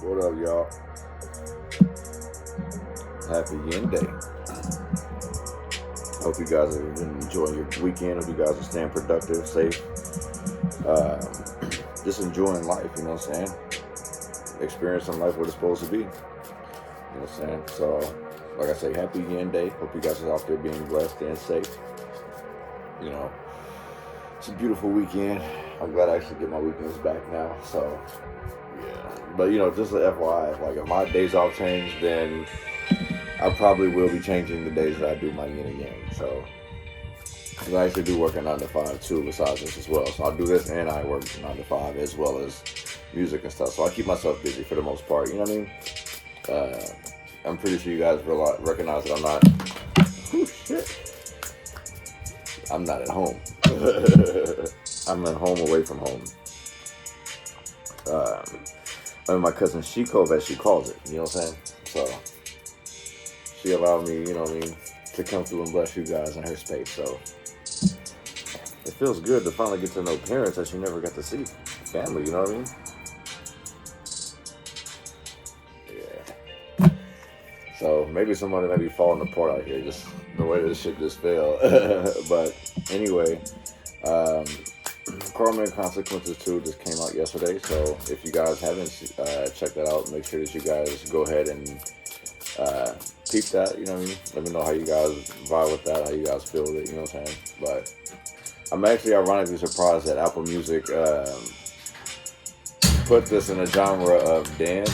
What up, y'all? Happy Yin Day. Hope you guys have been enjoying your weekend. Hope you guys are staying productive, safe. Just enjoying life, you know what I'm saying? Experiencing life what it's supposed to be. You know what I'm saying? So, like I say, happy Yin Day. Hope you guys are out there being blessed and safe. You know, it's a beautiful weekend. I'm glad I actually get my weekends back now. So, yeah. But, you know, just an FYI, like if my days off change, then I probably will be changing the days that I do my yin and yang. So, because I actually do work a 9 to 5 too, besides this as well. So I'll do this and I work 9 to 5 as well as music and stuff. So I keep myself busy for the most part. You know what I mean? I'm pretty sure you guys recognize that I'm not. Oh shit! I'm not at home. I'm at home, away from home. I'm my cousin Shikov, as she calls it. You know what I'm saying? So she allowed me, you know what I mean, to come through and bless you guys in her space. So it feels good to finally get to know parents that you never got to see. Family, you know what I mean? Yeah. So maybe somebody may be falling apart out here, just the way this shit just fell. But anyway, Karma and Consequences 2 just came out yesterday. So if you guys haven't checked that out, make sure that you guys go ahead and peep that, you know what I mean? Let me know how you guys vibe with that, how you guys feel with it, you know what I'm saying? But I'm actually ironically surprised that Apple Music put this in a genre of dance.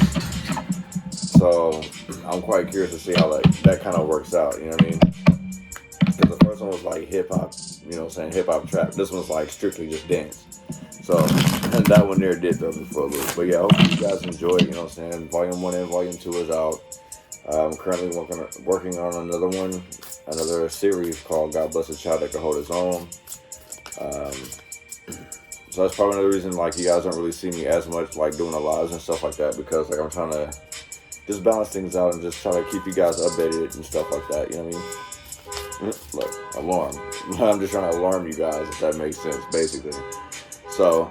So I'm quite curious to see how that kind of works out, you know what I mean? Because the first one was like hip hop, you know what I'm saying, hip hop trap. This one's like strictly just dance. So and that one there did those for a little. But yeah, I hope you guys enjoy it, you know what I'm saying? Volume 1 and Volume 2 is out. I'm currently working on another one, another series called God Bless a Child That Can Hold His Own. So that's probably another reason like you guys don't really see me as much like doing the lives and stuff like that, because like I'm trying to just balance things out and just try to keep you guys updated and stuff like that, you know what I mean? Like, alarm. I'm just trying to alarm you guys, if that makes sense, basically. So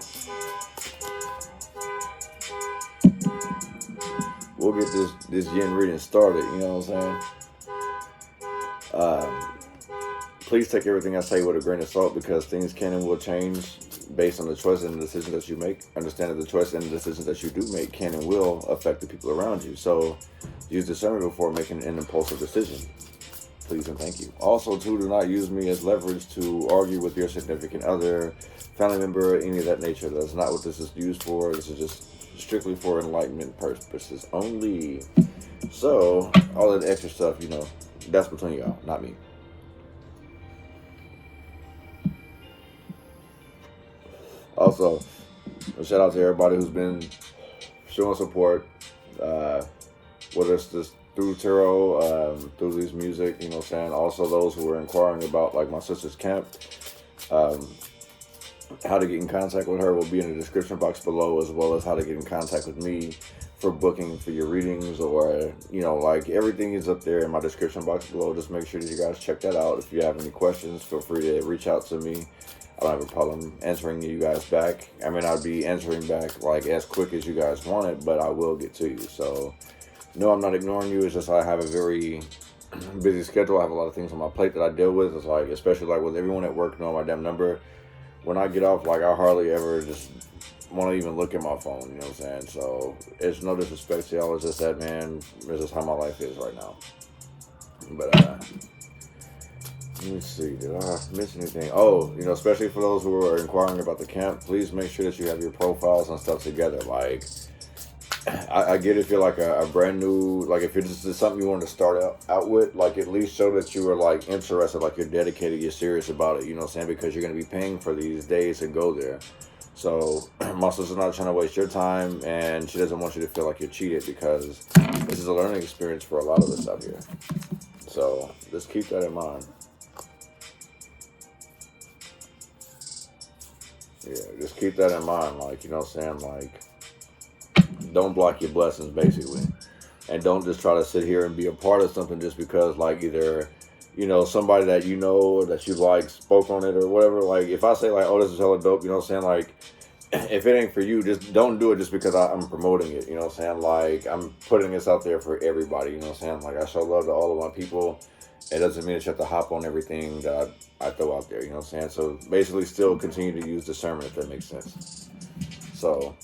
we'll get this yin reading started, you know what I'm saying? Please take everything I say with a grain of salt, because things can and will change based on the choice and the decisions that you make. Understand that the choice and the decisions that you do make can and will affect the people around you. So use discernment before making an impulsive decision. Please and thank you. Also, too, do not use me as leverage to argue with your significant other, family member, any of that nature. That's not what this is used for. This is just strictly for enlightenment purposes only. So all that extra stuff, you know, that's between y'all, not me. Also, a shout out to everybody who's been showing support, whether it's just through tarot, through these music, you know what I'm saying? Also those who were inquiring about like my sister's camp. How to get in contact with her will be in the description box below, as well as how to get in contact with me for booking for your readings, or, you know, like everything is up there in my description box below. Just make sure that you guys check that out. If you have any questions, feel free to reach out to me. I don't have a problem answering you guys back. I mean, I'll be answering back like as quick as you guys want it, but I will get to you. So no, I'm not ignoring you. It's just I have a very busy schedule. I have a lot of things on my plate that I deal with. It's like, especially like with everyone at work knowing my damn number. When I get off, like I hardly ever just want to even look at my phone, you know what I'm saying? So it's no disrespect to y'all. It's just that, man, it's just how my life is right now. But let me see, did I miss anything? Oh, you know, especially for those who are inquiring about the camp, please make sure that you have your profiles and stuff together. Like, I get if you're like a brand new, like if it's just something you want to start out with, like at least show that you are like interested, like you're dedicated, you're serious about it, you know what I'm saying? Because you're going to be paying for these days to go there. So my sister's not trying to waste your time, and she doesn't want you to feel like you're cheated, because this is a learning experience for a lot of us out here. So just keep that in mind. Yeah, just keep that in mind, like, you know what I'm saying? Like, don't block your blessings, basically. And don't just try to sit here and be a part of something just because, like, either, you know, somebody that you know or that you like spoke on it or whatever. Like, if I say, like, oh, this is hella dope, you know what I'm saying? Like, if it ain't for you, just don't do it just because I'm promoting it. You know what I'm saying? Like, I'm putting this out there for everybody. You know what I'm saying? Like, I show love to all of my people. It doesn't mean that you have to hop on everything that I throw out there. You know what I'm saying? So basically, still continue to use discernment, if that makes sense. So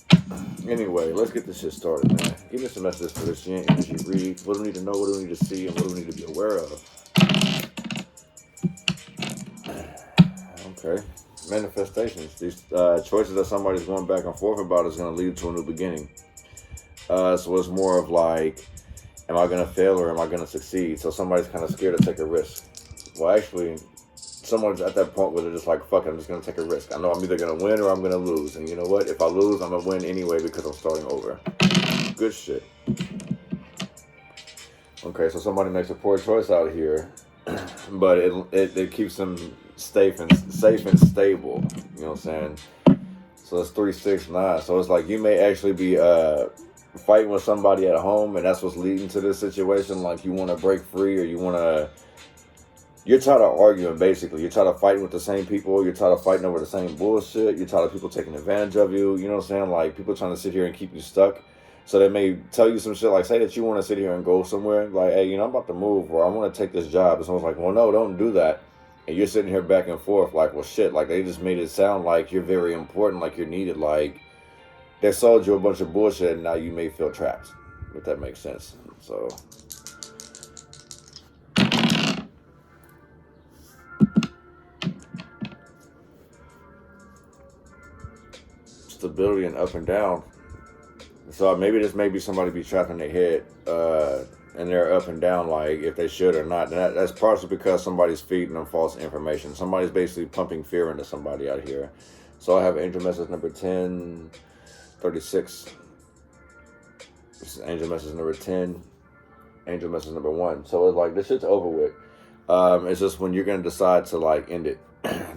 anyway, let's get this shit started, man. Give me some messages for this Yin energy read. What do we need to know? What do we need to see? And what do we need to be aware of? Okay. Manifestations. These choices that somebody's going back and forth about is going to lead to a new beginning. So it's more of like, am I going to fail or am I going to succeed? So somebody's kind of scared to take a risk. Well, actually, someone's at that point where they're just like, fuck it, I'm just going to take a risk. I know I'm either going to win or I'm going to lose. And you know what? If I lose, I'm going to win anyway because I'm starting over. Good shit. Okay, so somebody makes a poor choice out here, but it keeps them safe and stable. You know what I'm saying? So it's 3, 6, 9. So it's like you may actually be fighting with somebody at home, and that's what's leading to this situation. Like you want to break free, or you're tired of arguing. Basically, you're tired of fighting with the same people. You're tired of fighting over the same bullshit. You're tired of people taking advantage of you. You know what I'm saying? Like people trying to sit here and keep you stuck. So they may tell you some shit like, say that you want to sit here and go somewhere. Like, hey, I'm about to move, or I want to take this job. And someone's like, well, no, don't do that. And you're sitting here back and forth like, well, shit. Like, they just made it sound like you're very important, like you're needed. Like, they sold you a bunch of bullshit, and now you may feel trapped, if that makes sense. So, stability and up and down. So maybe this may be somebody be trapped in their head, and they're up and down, like if they should or not. And that's partially because somebody's feeding them false information. Somebody's basically pumping fear into somebody out here. So I have angel message number 1036. This is angel message number 10. Angel message number 1. So it's like this shit's over with. It's just when you're gonna decide to like end it.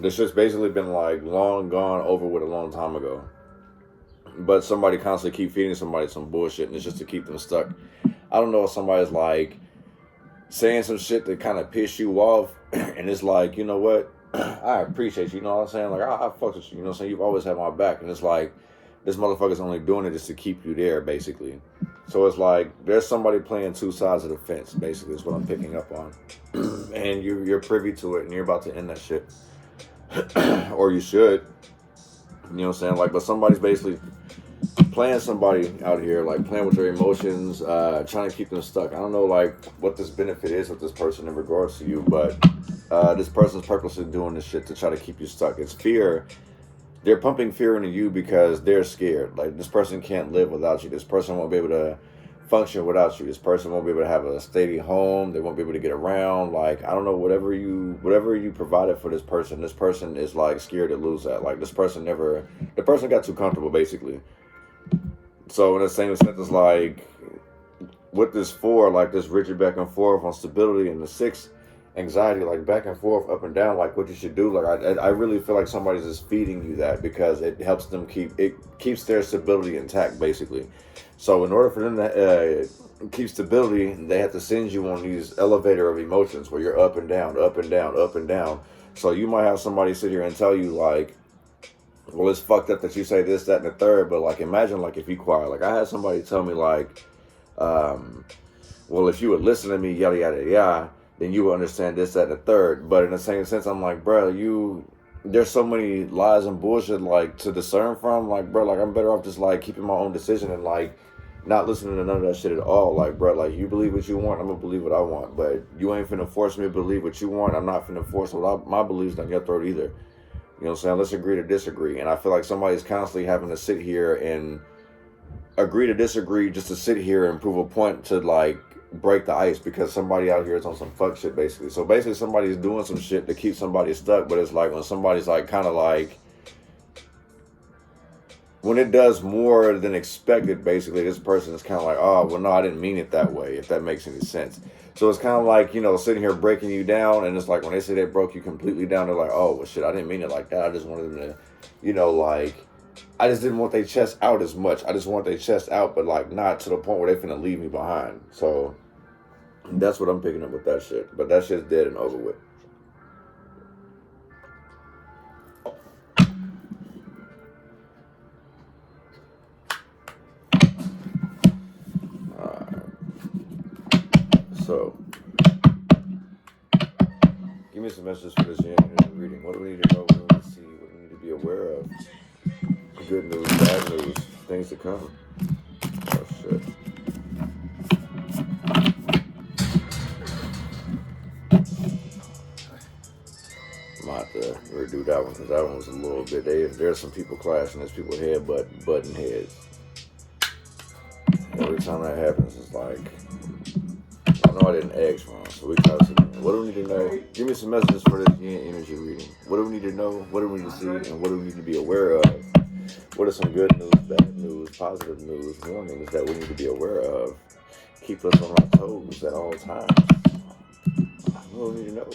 This shit's basically been like long gone over with a long time ago. But somebody constantly keep feeding somebody some bullshit, and it's just to keep them stuck. I don't know if somebody's like saying some shit that kind of piss you off, and it's like, you know what? I appreciate you, you know what I'm saying? Like, I fuck with you, you know what I'm saying? You've always had my back, and it's like, this motherfucker's only doing it just to keep you there, basically. So it's like, there's somebody playing two sides of the fence, basically, is what I'm picking up on. And you're privy to it, and you're about to end that shit. Or you should. You know what I'm saying? Like, but somebody's basically playing somebody out here, like playing with their emotions, trying to keep them stuck. I don't know, like, what this benefit is with this person in regards to you, but this person's purposely doing this shit to try to keep you stuck. It's fear. They're pumping fear into you because they're scared. Like, this person can't live without you. This person won't be able to function without you. This person won't be able to have a steady home. They won't be able to get around. Like, I don't know, whatever you provided for this person is like scared to lose that. Like, the person got too comfortable, basically. So in the same sense, it's like with this 4, like this rigid back and forth on stability, and the 6, anxiety, like back and forth, up and down, like what you should do. Like I really feel like somebody's just feeding you that because it helps them keeps their stability intact, basically. So in order for them to keep stability, they have to send you on these elevator of emotions where you're up and down, up and down, up and down. So you might have somebody sit here and tell you like, well, it's fucked up that you say this, that, and the third, but like imagine like if you quiet. Like I had somebody tell me like, well, if you would listen to me, yada yada yada, then you would understand this, that, and the third. But in the same sense, I'm like, bro, there's so many lies and bullshit like to discern from. Like, bro, like I'm better off just like keeping my own decision and like not listening to none of that shit at all. Like, bro, like you believe what you want, I'm gonna believe what I want. But you ain't finna force me to believe what you want. I'm not finna force my beliefs down your throat either. You know what I'm saying? Let's agree to disagree. And I feel like somebody's constantly having to sit here and agree to disagree just to sit here and prove a point to like break the ice because somebody out here is on some fuck shit, basically. So basically somebody's doing some shit to keep somebody stuck, but it's like when somebody's like kind of like, when it does more than expected, basically, this person is kind of like, oh, well, no, I didn't mean it that way, if that makes any sense. So it's kind of like, you know, sitting here breaking you down, and it's like when they say they broke you completely down, they're like, oh, well, shit, I didn't mean it like that. I just wanted them to, you know, like, I just didn't want their chest out as much. I just want their chest out, but, like, not to the point where they finna leave me behind. So that's what I'm picking up with that shit. But that shit's dead and over with. me some messages for this reading. What do we need to know? What do we need to see? What do we need to be aware of? Good news, bad news, things to come. Oh, shit. I'm going to have to redo that one because that one was a little bit... There's some people clashing. There's people butting heads. Every time that happens, it's like... I know I didn't ask wrong, so we try to see. What do we need to know? Give me some messages for this yin energy reading. What do we need to know? What do we need to see? And what do we need to be aware of? What are some good news, bad news, positive news, warnings that we need to be aware of? Keep us on our toes at all times. What do we need to know?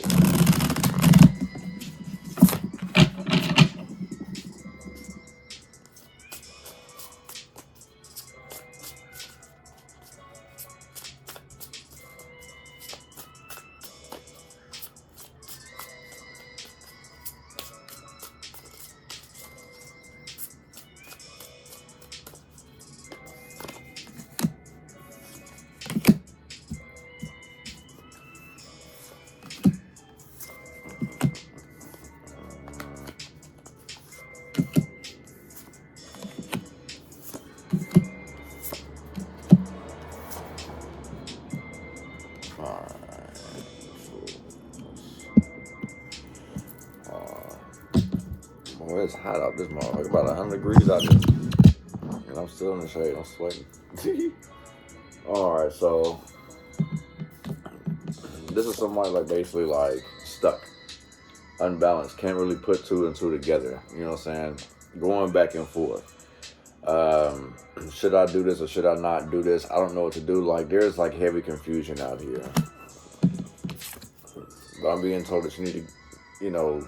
Boy, it's hot out this motherfucker. About 100 degrees out there. And I'm still in the shade. I'm sweating. Alright, so this is somebody like basically like stuck, unbalanced, can't really put two and two together. You know what I'm saying? Going back and forth. Should I do this or should I not do this? I don't know what to do. Like there's like heavy confusion out here. But I'm being told that you need to, you know,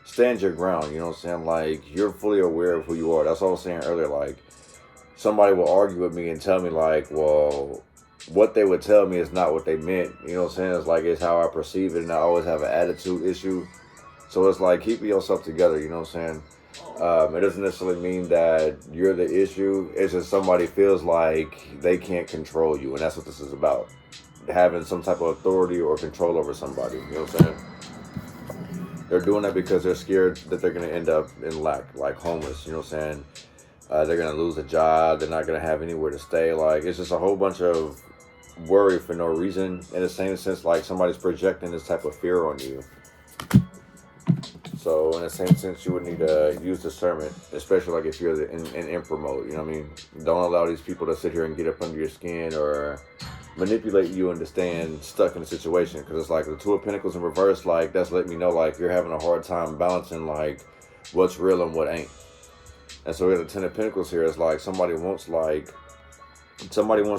stand your ground. You know what I'm saying? Like you're fully aware of who you are. That's what I was saying earlier. Like somebody will argue with me and tell me like, well, what they would tell me is not what they meant. You know what I'm saying? It's like, it's how I perceive it, and I always have an attitude issue. So it's like keeping yourself together. You know what I'm saying? It doesn't necessarily mean that you're the issue. It's just somebody feels like they can't control you, and that's what this is about. Having some type of authority or control over somebody. You know what I'm saying? They're doing that because they're scared that they're going to end up in lack, like homeless. You know what I'm saying? They're going to lose a job. They're not going to have anywhere to stay. Like, it's just a whole bunch of worry for no reason. In the same sense, like somebody's projecting this type of fear on you. So in the same sense, you would need to use discernment, especially like if you're in imp mode. You know what I mean? Don't allow these people to sit here and get up under your skin or manipulate you into staying stuck in the situation. Because it's like the Two of Pentacles in reverse, like that's letting me know like you're having a hard time balancing like what's real and what ain't. And so we have the Ten of Pentacles here. It's like somebody wants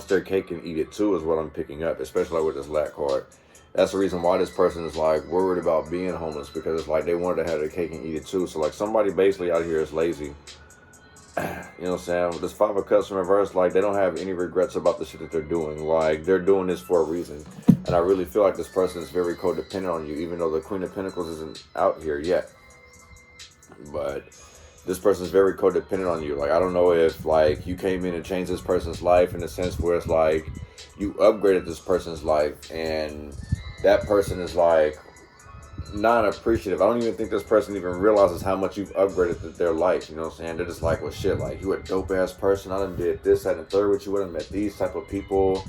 their cake and eat it too, is what I'm picking up, especially with this lack card. That's the reason why this person is like worried about being homeless, because it's like they wanted to have their cake and eat it too. So like somebody basically out here is lazy. You know what I'm saying? With this Five of Cups in reverse, like they don't have any regrets about the shit that they're doing. Like they're doing this for a reason. And I really feel like this person is very codependent on you, even though the Queen of Pentacles isn't out here yet. But this person is very codependent on you. Like I don't know if like you came in and changed this person's life in the sense where it's like you upgraded this person's life and that person is like non-appreciative. I don't even think this person even realizes how much you've upgraded their life. You know what I'm saying? They're just like, well, shit, like you a dope ass person. I done did this, that, and the third with you. I done met these type of people.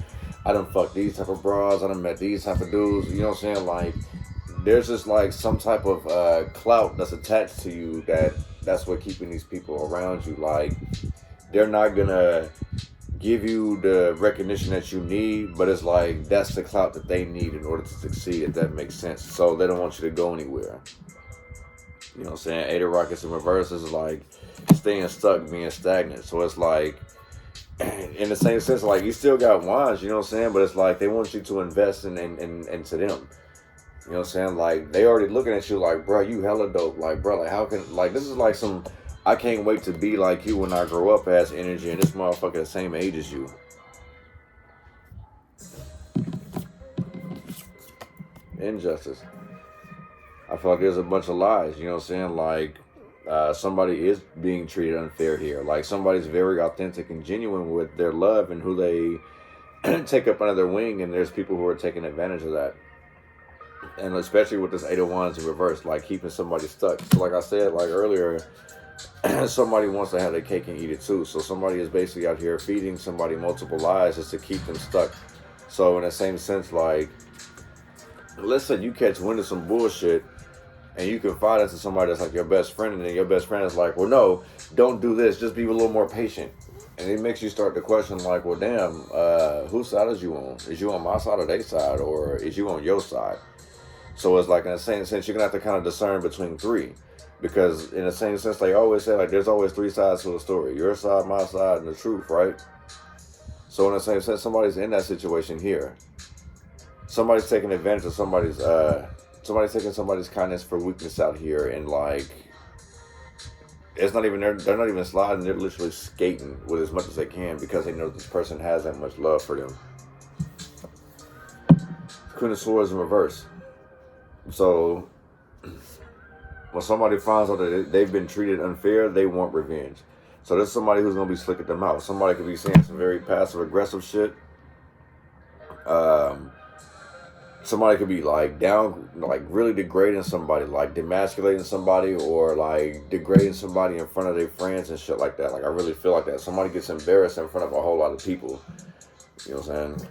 I done fucked these type of bras. I done met these type of dudes. You know what I'm saying? Like there's just like some type of clout that's attached to you that's what keeping these people around you. Like they're not gonna give you the recognition that you need, but it's like that's the clout that they need in order to succeed, if that makes sense. So they don't want you to go anywhere. You know what I'm saying? Eight of Rockets in reverse is like staying stuck, being stagnant. So it's like in the same sense, like you still got wands, you know what I'm saying? But it's like they want you to invest into them. You know what I'm saying? Like they already looking at you like, bro, you hella dope. Like, bro, like how can, like this is like some I can't wait to be like you when I grow up as energy, and this motherfucker the same age as you. Injustice. I feel like there's a bunch of lies, you know what I'm saying? Like somebody is being treated unfair here. Like somebody's very authentic and genuine with their love and who they take up under their wing, and there's people who are taking advantage of that. And especially with this 8 of Wands in reverse, like keeping somebody stuck. So like I said, like earlier, somebody wants to have their cake and eat it too. So somebody is basically out here feeding somebody multiple lies just to keep them stuck. So in the same sense, like, let's say you catch wind of some bullshit and you confide into somebody that's like your best friend, and then your best friend is like, well, no, don't do this, just be a little more patient. And it makes you start to question, like, well, damn, whose side is you on? Is you on my side or their side, or is you on your side? So it's like, in the same sense, you're going to have to kind of discern between three. Because in the same sense, they always say, like, there's always three sides to a story. Your side, my side, and the truth, right? So in the same sense, somebody's in that situation here. Somebody's taking advantage of somebody's taking somebody's kindness for weakness out here. And, like, it's not even, they're not even sliding. They're literally skating with as much as they can because they know this person has that much love for them. Queen of Swords in reverse. So when somebody finds out that they've been treated unfair, they want revenge. So there's somebody who's going to be slick at them out. Somebody could be saying some very passive-aggressive shit. Somebody could be like down, like really degrading somebody, like demasculating somebody, or like degrading somebody in front of their friends and shit like that. Like, I really feel like that. Somebody gets embarrassed in front of a whole lot of people. You know what I'm saying?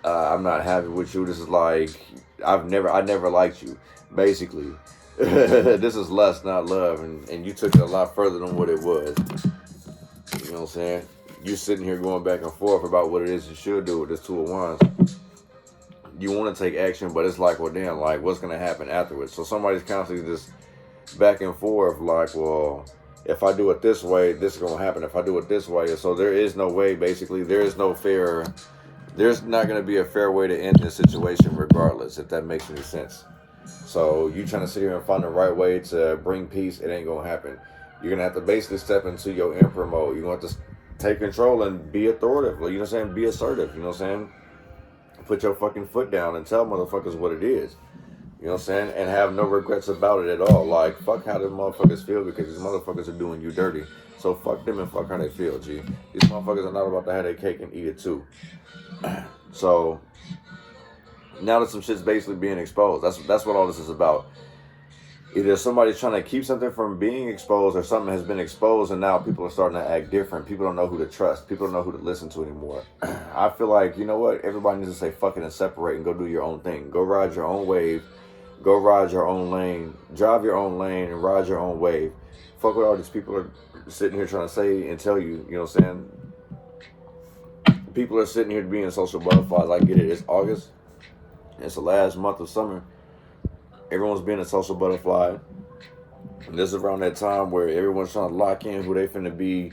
I'm not happy with you. This is like, I never liked you, basically. This is lust, not love, and you took it a lot further than what it was. You know what I'm saying? You're sitting here going back and forth about what it is you should do with this Two of Wands. You want to take action, but it's like, well, damn, like, what's going to happen afterwards? So somebody's constantly just back and forth, like, well, if I do it this way, this is going to happen. If I do it this way, so there is no way, basically, there is no fair, there's not going to be a fair way to end this situation regardless, if that makes any sense. So you trying to sit here and find the right way to bring peace, it ain't going to happen. You're going to have to basically step into your emperor mode. You're going to have to take control and be authoritative. You know what I'm saying? Be assertive. You know what I'm saying? Put your fucking foot down and tell motherfuckers what it is. You know what I'm saying? And have no regrets about it at all. Like, fuck how them motherfuckers feel, because these motherfuckers are doing you dirty. So fuck them and fuck how they feel, G. These motherfuckers are not about to have their cake and eat it too. So now that some shit's basically being exposed, that's what all this is about. Either somebody's trying to keep something from being exposed, or something has been exposed and now people are starting to act different. People don't know who to trust. People don't know who to listen to anymore. I feel like, you know what? Everybody needs to say fuck it and separate and go do your own thing. Go ride your own wave. Go ride your own lane. Drive your own lane and ride your own wave. Fuck what all these people are sitting here trying to say and tell you. You know what I'm saying? People are sitting here being social butterflies. I get it. It's August. It's the last month of summer. Everyone's being a social butterfly. And this is around that time where everyone's trying to lock in who they finna be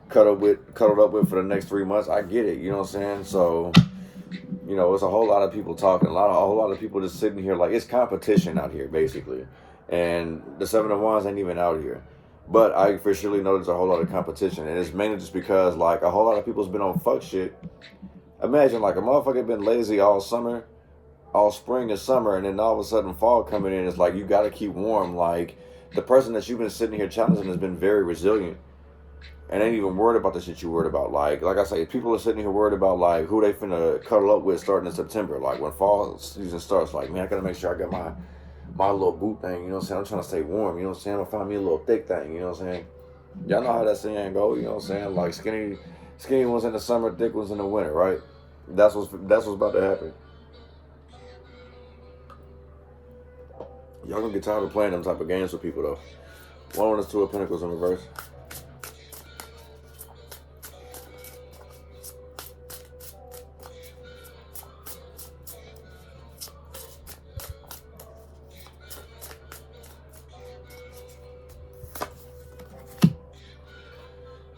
cuddled up with for the next 3 months. I get it, you know what I'm saying? So, you know, it's a whole lot of people talking, a whole lot of people just sitting here like it's competition out here, basically. And the Seven of Wands ain't even out here. But I for surely know there's a whole lot of competition. And it's mainly just because, like, a whole lot of people's been on fuck shit. Imagine, like, a motherfucker been lazy all summer, all spring and summer, and then all of a sudden fall coming in. It's like, you got to keep warm. Like, the person that you've been sitting here challenging has been very resilient and ain't even worried about the shit you worried about. Like I say, people are sitting here worried about, like, who they finna cuddle up with starting in September. Like, when fall season starts, like, man, I gotta make sure I got my little boot thing, you know what I'm saying? I'm trying to stay warm, you know what I'm saying? I'm gonna find me a little thick thing, you know what I'm saying? Y'all know how that saying go, you know what I'm saying? Like, skinny ones in the summer, thick ones in the winter, right? That's what's about to happen. Y'all gonna get tired of playing them type of games with people, though. One is Two of Pentacles in reverse.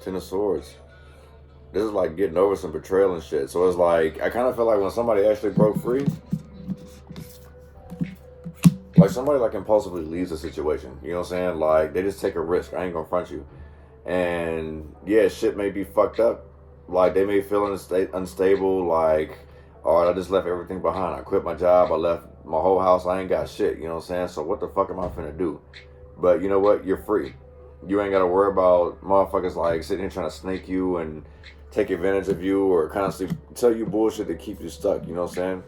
Ten of Swords. This is like getting over some betrayal and shit. So it's like, I kind of feel like when somebody actually broke free, like somebody like impulsively leaves a situation, you know what I'm saying? Like, they just take a risk. I ain't gonna front you. And yeah, shit may be fucked up. Like, they may feel unstable. Like, oh, I just left everything behind. I quit my job. I left my whole house. I ain't got shit, you know what I'm saying? So what the fuck am I finna do? But you know what? You're free. You ain't gotta worry about motherfuckers like sitting here trying to snake you and take advantage of you or constantly tell you bullshit to keep you stuck, you know what I'm saying?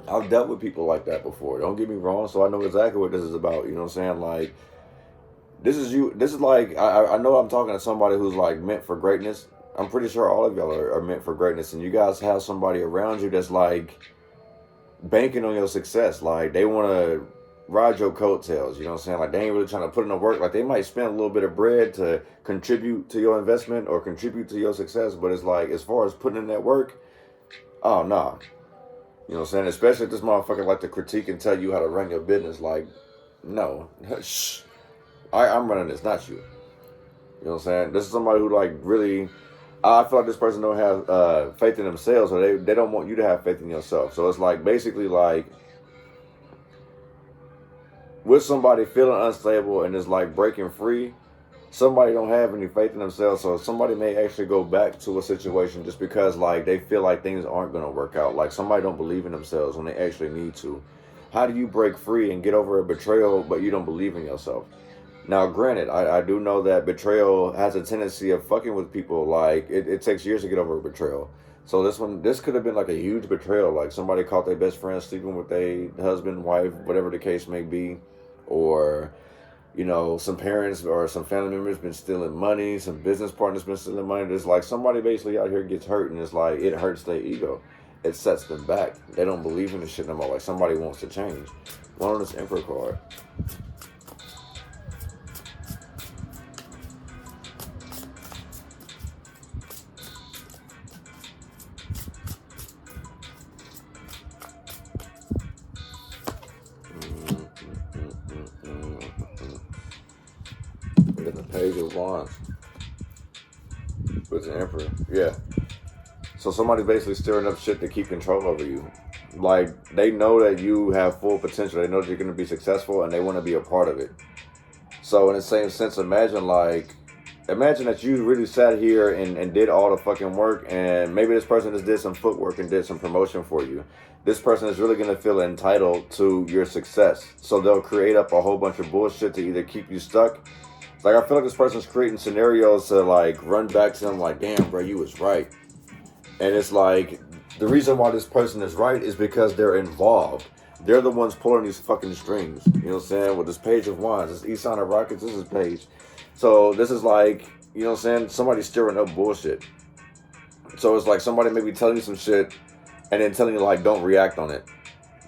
I've dealt with people like that before. Don't get me wrong. So I know exactly what this is about. You know what I'm saying? Like, this is you. This is like, I know I'm talking to somebody who's like meant for greatness. I'm pretty sure all of y'all are meant for greatness. And you guys have somebody around you that's like banking on your success. Like, they want to ride your coattails. You know what I'm saying? Like, they ain't really trying to put in the work. Like, they might spend a little bit of bread to contribute to your investment or contribute to your success. But it's like, as far as putting in that work, oh, nah. You know what I'm saying? Especially if this motherfucker like to critique and tell you how to run your business. Like, no. Shh. I'm running this, not you. You know what I'm saying? This is somebody who like really, I feel like this person don't have faith in themselves, or they don't want you to have faith in yourself. So it's like basically like with somebody feeling unstable and is like breaking free, somebody don't have any faith in themselves. So somebody may actually go back to a situation just because like they feel like things aren't going to work out. Like somebody don't believe in themselves when they actually need to. How do you break free and get over a betrayal, but you don't believe in yourself? Now, granted, I do know that betrayal has a tendency of fucking with people. Like, it takes years to get over a betrayal. So this could have been like a huge betrayal. Like, somebody caught their best friend sleeping with their husband, wife, whatever the case may be. Or, you know, some parents or some family members been stealing money. Some business partners been stealing money. There's like somebody basically out here gets hurt, and it's like, it hurts their ego. It sets them back. They don't believe in this shit no more. Like, somebody wants to change. One on this Emperor card. Page of Wands with the Emperor. Yeah. So somebody's basically stirring up shit to keep control over you. Like, they know that you have full potential. They know that you're going to be successful, and they want to be a part of it. So in the same sense, imagine that you really sat here and did all the fucking work, and maybe this person just did some footwork and did some promotion for you. This person is really going to feel entitled to your success. So they'll create up a whole bunch of bullshit to either keep you stuck. Like, I feel like this person's creating scenarios to, like, run back to them like, damn, bro, you was right. And it's like, the reason why this person is right is because they're involved. They're the ones pulling these fucking strings. You know what I'm saying? With this Page of Wands, this East Sign of Rockets, this is Page. So this is like, you know what I'm saying? Somebody's stirring up bullshit. So it's like somebody may be telling you some shit and then telling you, like, don't react on it.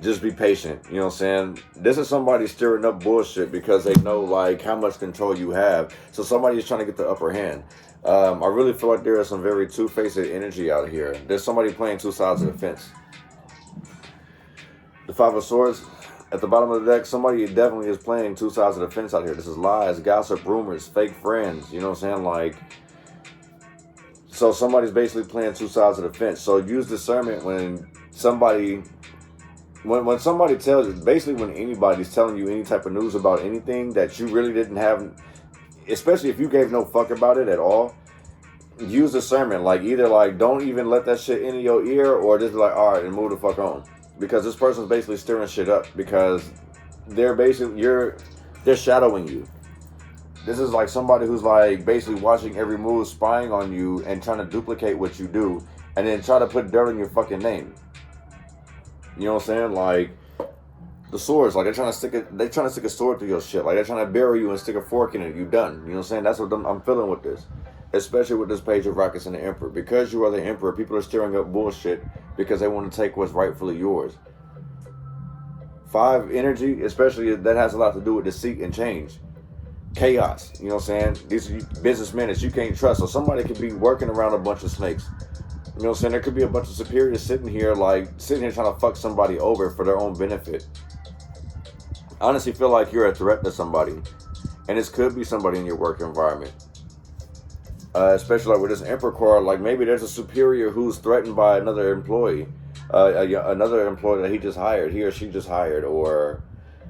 Just be patient, you know what I'm saying? This is somebody stirring up bullshit because they know, like, how much control you have. So somebody is trying to get the upper hand. I really feel like there is some very two-faced energy out here. There's somebody playing two sides of the fence. The Five of Swords, at the bottom of the deck, somebody definitely is playing two sides of the fence out here. This is lies, gossip, rumors, fake friends, you know what I'm saying? Like, so somebody's basically playing two sides of the fence. So use discernment when somebody... When somebody tells you, basically when anybody's telling you any type of news about anything that you really didn't have, especially if you gave no fuck about it at all, use discernment. Like, either like don't even let that shit into your ear, or just be like, all right, and move the fuck on. Because this person's basically stirring shit up because they're basically, they're shadowing you. This is like somebody who's like basically watching every move, spying on you and trying to duplicate what you do, and then try to put dirt on your fucking name. You know what I'm saying? Like, the swords, like, they're trying to stick a sword through your shit. Like, they're trying to bury you and stick a fork in it. You done. You know what I'm saying? That's what I'm feeling with this. Especially with this Page of Rockets and the Emperor. Because you are the Emperor, people are stirring up bullshit because they want to take what's rightfully yours. 5 energy, especially, that has a lot to do with deceit and change. Chaos. You know what I'm saying? These are businessmen that you can't trust. So somebody could be working around a bunch of snakes. You know what I'm saying? There could be a bunch of superiors sitting here trying to fuck somebody over for their own benefit. I honestly feel like you're a threat to somebody. And this could be somebody in your work environment. Especially like with this Emperor card, like maybe there's a superior who's threatened by another employee. Another employee that he or she just hired. Or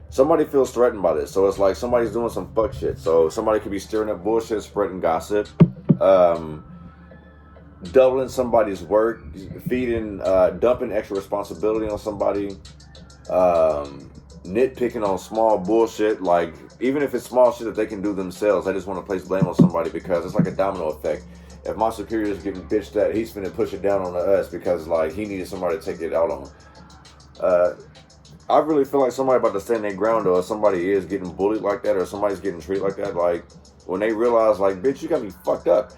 somebody feels threatened by this. So it's like somebody's doing some fuck shit. So somebody could be stirring up bullshit, spreading gossip. Doubling somebody's work, dumping extra responsibility on somebody, nitpicking on small bullshit. Like, even if it's small shit that they can do themselves, they just want to place blame on somebody because it's like a domino effect. If my superior is getting bitched at, he's finna push it down on us because, like, he needed somebody to take it out on. I really feel like somebody about to stand their ground, or somebody is getting bullied like that, or somebody's getting treated like that. Like, when they realize, like, bitch, you got me fucked up.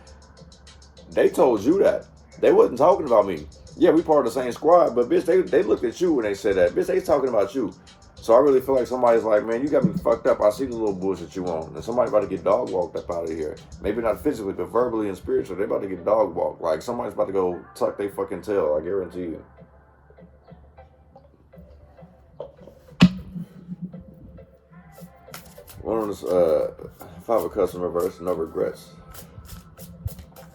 They told you that. They wasn't talking about me. Yeah, we part of the same squad, but bitch, they looked at you when they said that. Bitch, they talking about you. So I really feel like somebody's like, man, you got me fucked up. I see the little bullshit you on. And somebody about to get dog walked up out of here. Maybe not physically, but verbally and spiritually. They about to get dog walked. Like, somebody's about to go tuck their fucking tail. I guarantee you. One of this, if I have a customer verse, no regrets.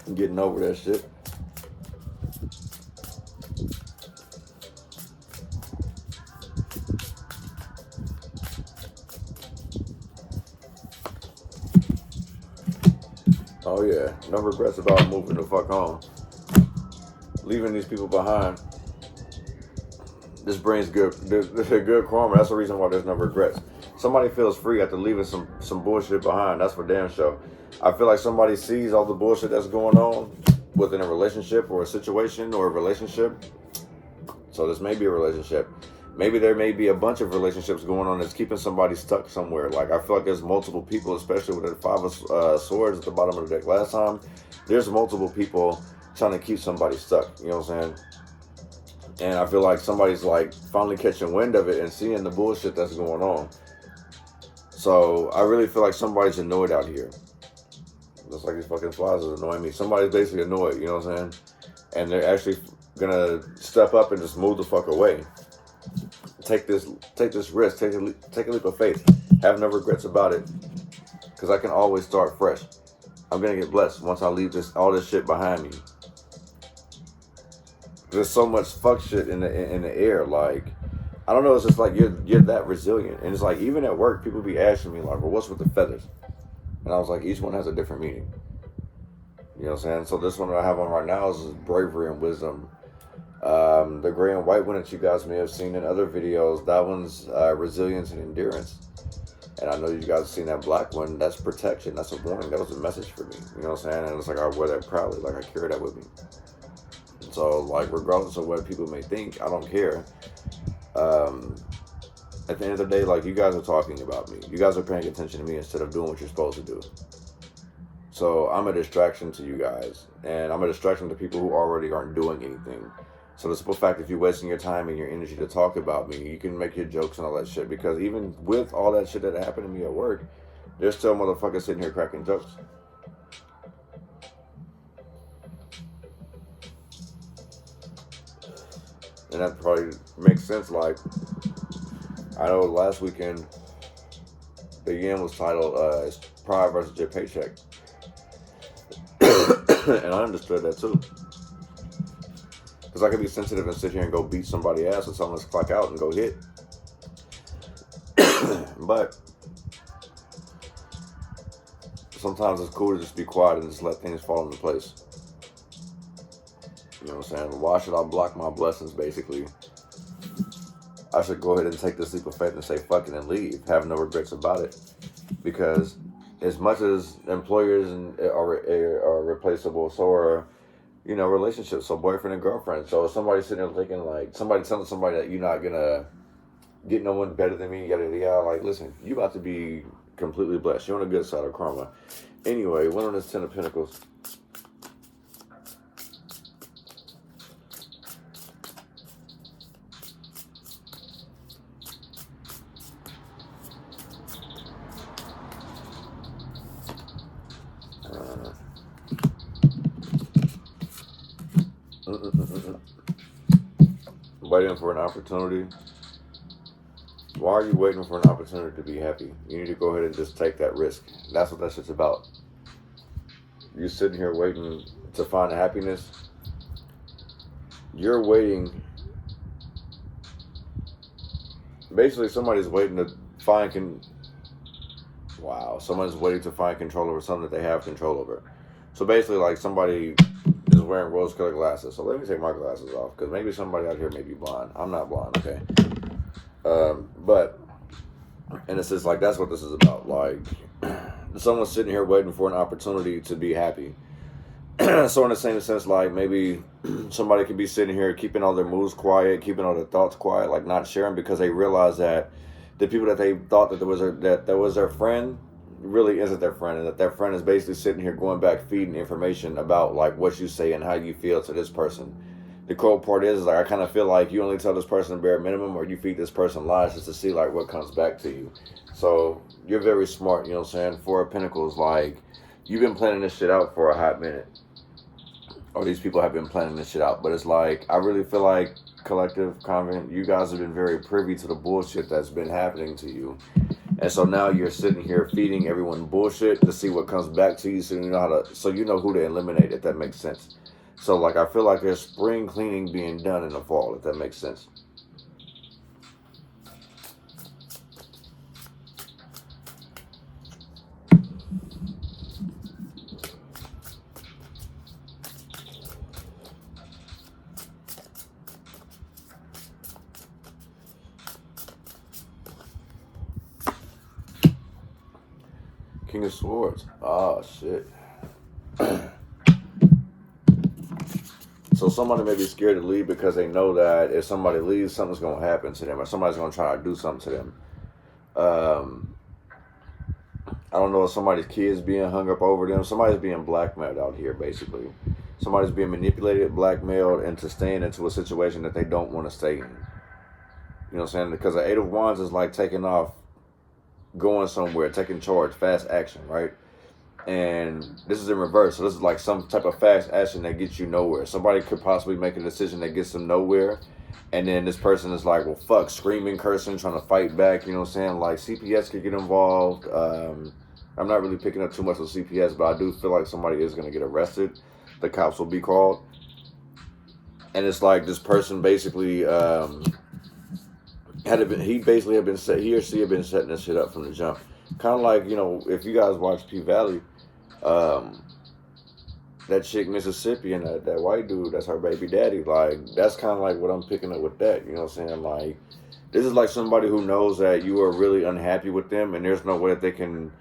I'm getting over that shit. Oh yeah, no regrets about moving the fuck on. Leaving these people behind. This brings good karma. That's the reason why there's no regrets. Somebody feels free after leaving some bullshit behind. That's for damn sure. I feel like somebody sees all the bullshit that's going on within a relationship or a situation or a relationship. So this may be a relationship. Maybe there may be a bunch of relationships going on that's keeping somebody stuck somewhere. Like, I feel like there's multiple people, especially with the Five of Swords at the bottom of the deck last time. There's multiple people trying to keep somebody stuck. You know what I'm saying? And I feel like somebody's like finally catching wind of it and seeing the bullshit that's going on. So I really feel like somebody's annoyed out here. Looks like these fucking flies is annoying me. Somebody's basically annoyed, you know what I'm saying? And they're actually gonna step up and just move the fuck away. Take this risk, take a leap of faith. Have no regrets about it, because I can always start fresh. I'm gonna get blessed once I leave all this shit behind me. There's so much fuck shit in the air. Like, I don't know. It's just like you're that resilient, and it's like even at work, people be asking me like, "Well, what's with the feathers?" And I was like, each one has a different meaning. You know what I'm saying? So this one that I have on right now is bravery and wisdom. The gray and white one that you guys may have seen in other videos, that one's resilience and endurance. And I know you guys have seen that black one, that's protection, that's a warning, that was a message for me. You know what I'm saying? And it's like I wear that proudly, like I carry that with me. And so, like, regardless of what people may think, I don't care. At the end of the day, like, you guys are talking about me. You guys are paying attention to me instead of doing what you're supposed to do. So I'm a distraction to you guys. And I'm a distraction to people who already aren't doing anything. So the simple fact, if you're wasting your time and your energy to talk about me, you can make your jokes and all that shit. Because even with all that shit that happened to me at work, there's still motherfuckers sitting here cracking jokes. And that probably makes sense. Like, I know last weekend, the yen was titled Pride versus Your Paycheck. And I understood that too. Because I could be sensitive and sit here and go beat somebody's ass and someone's clock out and go hit. But sometimes it's cool to just be quiet and just let things fall into place. You know what I'm saying? Why should I block my blessings, basically? I should go ahead and take this leap of faith and say fuck it and leave. Have no regrets about it. Because as much as employers are replaceable, so are, you know, relationships. So boyfriend and girlfriend. So if somebody's sitting there thinking, like, somebody telling somebody that you're not gonna get no one better than me, yada yada, like, listen, you about to be completely blessed. You're on the good side of karma. Anyway, one on this 10 of Pentacles. Waiting for an opportunity. Why are you waiting for an opportunity to be happy? You need to go ahead and just take that risk. That's what that shit's about. You're sitting here waiting to find happiness. You're waiting. Basically, somebody's waiting to find someone's waiting to find control over something that they have control over. So basically, like, somebody is wearing rose-colored glasses. So let me take my glasses off, because maybe somebody out here may be blind. I'm not blind, okay? But, and it's just like, that's what this is about. Like, someone's sitting here waiting for an opportunity to be happy. So in the same sense, like maybe somebody could be sitting here keeping all their moves quiet, keeping all their thoughts quiet, like not sharing, because they realize that the people that they thought that was their friend really isn't their friend, and that their friend is basically sitting here going back feeding information about like what you say and how you feel to this person. The cold part is like I kind of feel like you only tell this person the bare minimum, or you feed this person lies just to see like what comes back to you. So you're very smart, you know what I'm saying? Four of Pentacles, like you've been planning this shit out for a hot minute. Or these people have been planning this shit out. But it's like, I really feel like collective convent, you guys have been very privy to the bullshit that's been happening to you. And so now you're sitting here feeding everyone bullshit to see what comes back to you, so you know who to eliminate, if that makes sense. So like I feel like there's spring cleaning being done in the fall, if that makes sense. King of Swords. Oh, shit. So somebody may be scared to leave because they know that if somebody leaves, something's going to happen to them, or somebody's going to try to do something to them. I don't know if somebody's kids being hung up over them. Somebody's being blackmailed out here, basically. Somebody's being manipulated, blackmailed into staying into a situation that they don't want to stay in. You know what I'm saying? Because the Eight of Wands is like taking off, going somewhere, taking charge, fast action, right? And this is in reverse. So this is like some type of fast action that gets you nowhere. Somebody could possibly make a decision that gets them nowhere, and then this person is like, well, fuck, screaming, cursing, trying to fight back. You know what I'm saying? Like CPS could get involved. I'm not really picking up too much with CPS, but I do feel like somebody is going to get arrested. The cops will be called. And it's like this person basically he or she had been setting this shit up from the jump. Kind of like, you know, if you guys watch P-Valley, that chick Mississippi and that white dude, that's her baby daddy. Like, that's kind of like what I'm picking up with that. You know what I'm saying? Like, this is like somebody who knows that you are really unhappy with them, and there's no way that they can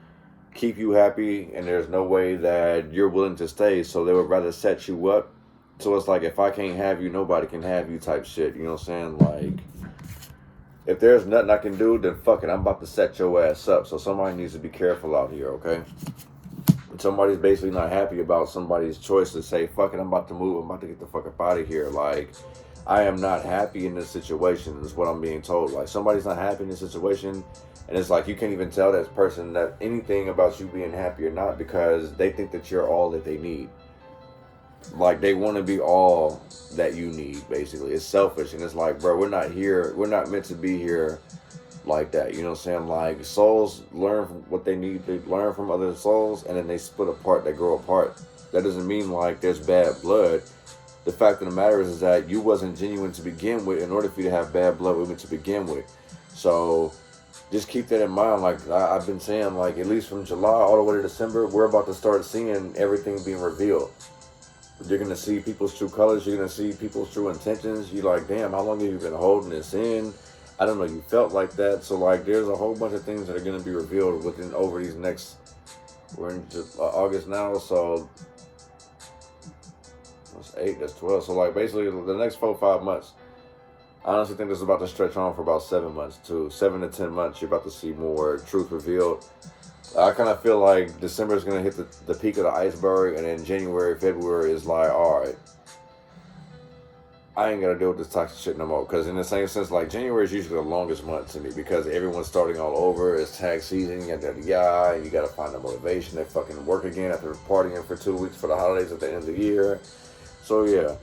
keep you happy, and there's no way that you're willing to stay, so they would rather set you up. So it's like, if I can't have you, nobody can have you type shit. You know what I'm saying? Like, if there's nothing I can do, then fuck it, I'm about to set your ass up. So somebody needs to be careful out here, okay? Somebody's basically not happy about somebody's choice to say, fuck it, I'm about to move, I'm about to get the fuck up out of here. Like, I am not happy in this situation, is what I'm being told. Like, somebody's not happy in this situation, and it's like you can't even tell that person that anything about you being happy or not, because they think that you're all that they need. Like, they want to be all that you need, basically. It's selfish, and it's like, bro, we're not meant to be here like that. You know what I'm saying? Like, souls learn from what they need. They learn from other souls, and then they split apart, they grow apart. That doesn't mean like there's bad blood. The fact of the matter is that you wasn't genuine to begin with in order for you to have bad blood with me to begin with. So just keep that in mind. Like I've been saying, like at least from July all the way to December, we're about to start seeing everything being revealed. You're going to see people's true colors. You're going to see people's true intentions. You're like, damn, how long have you been holding this in? I don't know, you felt like that. So like there's a whole bunch of things that are going to be revealed over these next, we're in August now, so that's 8, that's 12. So like basically the next 4 or 5 months, I honestly think this is about to stretch on for about 7 months too. 7 to 10 months, you're about to see more truth revealed. I kind of feel like December is going to hit the peak of the iceberg, and then January, February is like, all right, I ain't got to deal with this toxic shit no more. Because in the same sense, like January is usually the longest month to me, because everyone's starting all over. It's tax season, and you got to find the motivation to fucking work again after partying for 2 weeks for the holidays at the end of the year. So yeah.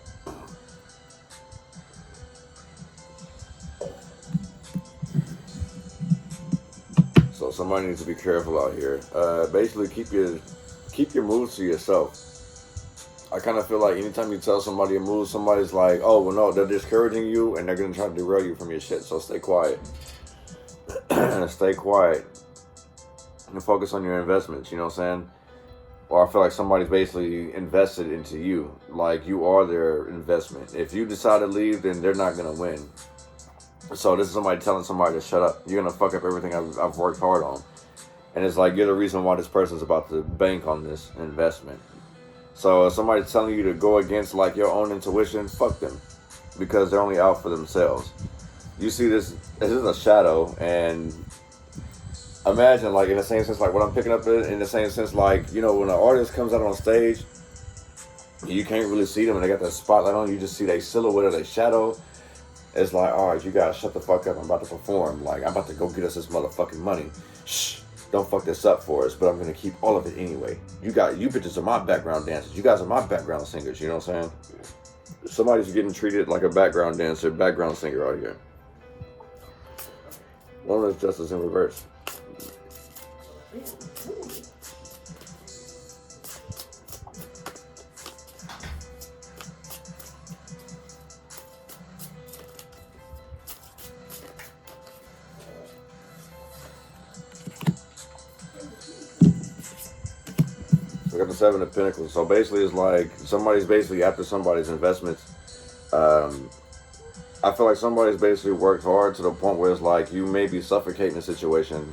So somebody needs to be careful out here. Basically, keep your moves to yourself. I kind of feel like anytime you tell somebody a move, somebody's like, oh, well, no, they're discouraging you, and they're going to try to derail you from your shit. So stay quiet. Stay quiet. And focus on your investments, you know what I'm saying? Or I feel like somebody's basically invested into you. Like, you are their investment. If you decide to leave, then they're not going to win. So this is somebody telling somebody to shut up. You're going to fuck up everything I've worked hard on. And it's like, you're the reason why this person's about to bank on this investment. So if somebody's telling you to go against like your own intuition, fuck them, because they're only out for themselves. You see this is a shadow, and imagine like in the same sense like what I'm picking up in the same sense like, you know, when an artist comes out on stage, you can't really see them and they got that spotlight on, you just see their silhouette or their shadow. It's like, all right, you guys shut the fuck up, I'm about to perform, like I'm about to go get us this motherfucking money. Shh, don't fuck this up for us, but I'm gonna keep all of it anyway. You bitches are my background dancers, you guys are my background singers, you know what I'm saying? Somebody's getting treated like a background dancer, background singer out here. One is justice in reverse. We got the Seven of Pentacles. So basically it's like somebody's basically after somebody's investments. I feel like somebody's basically worked hard to the point where it's like you may be suffocating the situation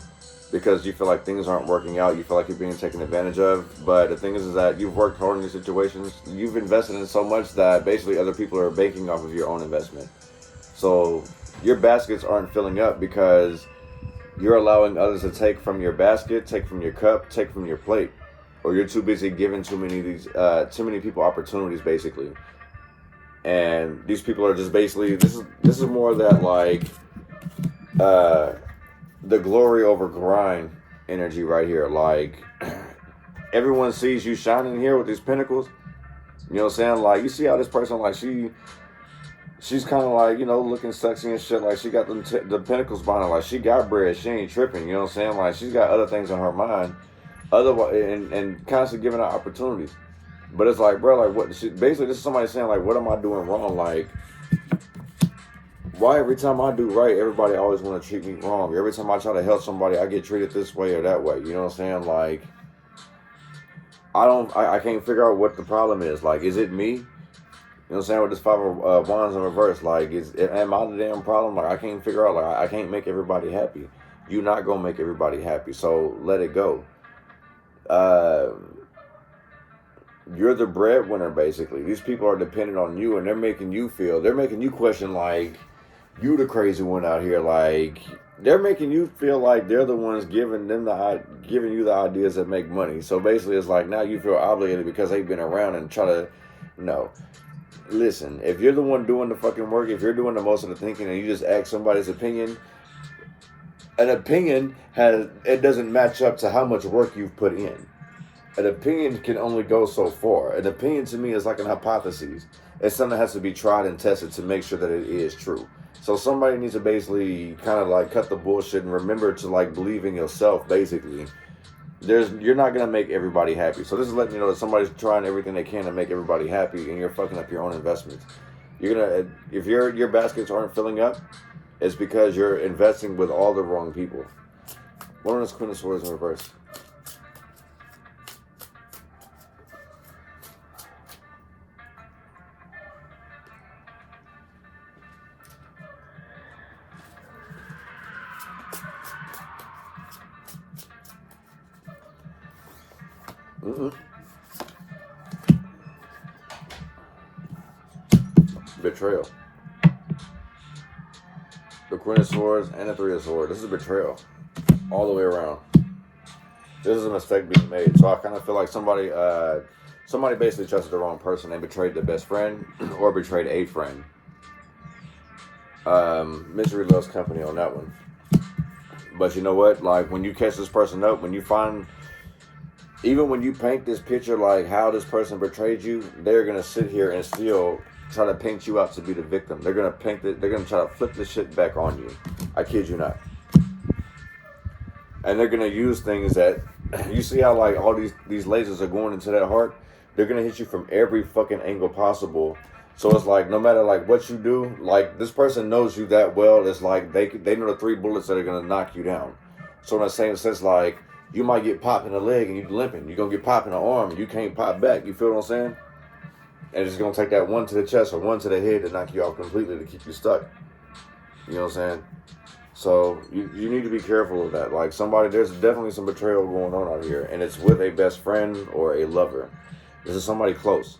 because you feel like things aren't working out. You feel like you're being taken advantage of. But the thing is that you've worked hard in these situations. You've invested in so much that basically other people are banking off of your own investment. So your baskets aren't filling up because you're allowing others to take from your basket, take from your cup, take from your plate. Or you're too busy giving too many people opportunities, basically. And these people are just basically, this is more that like the glory over grind energy right here. Like everyone sees you shining here with these pentacles. You know what I'm saying? Like you see how this person, like she's kind of like, you know, looking sexy and shit. Like she got the pentacles behind her. Like she got bread. She ain't tripping. You know what I'm saying? Like she's got other things in her mind. Otherwise, and constantly giving out opportunities. But it's like, bro, like what? Basically, this is somebody saying like, what am I doing wrong? Like, why every time I do right, everybody always want to treat me wrong? Every time I try to help somebody, I get treated this way or that way. You know what I'm saying? Like, I can't figure out what the problem is. Like, is it me? You know what I'm saying? With this Five of Wands in reverse, like, am I the damn problem? Like, I can't figure out. Like, I can't make everybody happy. You're not gonna make everybody happy, so let it go. You're the breadwinner, basically. These people are dependent on you, and they're making you question like you the crazy one out here. Like they're making you feel like they're the ones giving you the ideas that make money. So basically, it's like now you feel obligated because they've been around and try to. No, listen. If you're the one doing the fucking work, if you're doing the most of the thinking, and you just ask somebody's opinion, an opinion doesn't match up to how much work you've put in. An opinion can only go so far. An opinion to me is like an hypothesis. It's something that has to be tried and tested to make sure that it is true. So somebody needs to basically kind of like cut the bullshit and remember to like believe in yourself, basically. You're not going to make everybody happy. So this is letting you know that somebody's trying everything they can to make everybody happy and you're fucking up your own investments. If your baskets aren't filling up, it's because you're investing with all the wrong people. One is Queen of Swords in reverse. Betrayal. The Queen of Swords and the Three of Swords. This is betrayal. All the way around. This is a mistake being made. So I kind of feel like somebody basically trusted the wrong person. They betrayed their best friend or betrayed a friend. Misery loves company on that one. But you know what? Like when you catch this person up, when you find, even when you paint this picture like how this person betrayed you, they're gonna sit here and still try to paint you out to be the victim. They're gonna they're gonna try to flip this shit back on you. I kid you not. And they're gonna use things that, you see how like all these lasers are going into that heart? They're gonna hit you from every fucking angle possible. So it's like no matter like what you do, like this person knows you that well. It's like they know the 3 bullets that are gonna knock you down. So in the same sense, like you might get popped in the leg and you're limping. You're gonna get popped in the arm and you can't pop back. You feel what I'm saying? And it's gonna take that one to the chest or one to the head to knock you off completely to keep you stuck. You know what I'm saying? So you need to be careful of that. Like there's definitely some betrayal going on out here, and it's with a best friend or a lover. This is somebody close.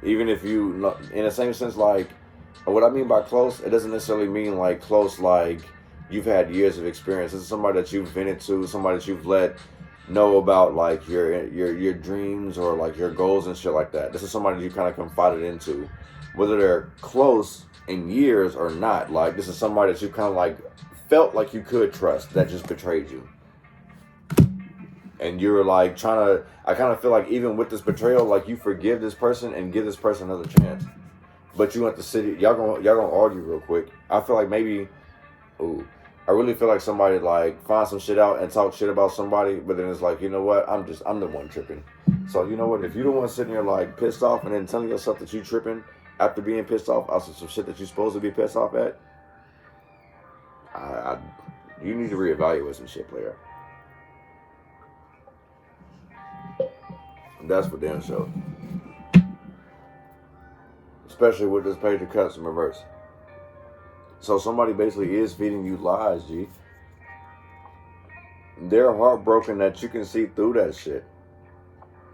Even if you, in the same sense, like, what I mean by close, it doesn't necessarily mean like close, like you've had years of experience. This is somebody that you've vented to, somebody that you've let know about like your dreams or like your goals and shit like that. This is somebody you kind of confided into, whether they're close in years or not. Like, this is somebody that you kind of like felt like you could trust that just betrayed you. And you're like trying to, I kind of feel like even with this betrayal, like you forgive this person and give this person another chance. But you want to sit, y'all gonna argue real quick. I feel like maybe, I really feel like somebody like find some shit out and talk shit about somebody, but then it's like, you know what, I'm the one tripping. So you know what, if you're the one sitting there like pissed off and then telling yourself that you tripping after being pissed off also some shit that you're supposed to be pissed off at, you need to reevaluate some shit, player. That's for damn sure. Especially with this page of cuts in reverse. So somebody basically is feeding you lies, G. They're heartbroken that you can see through that shit.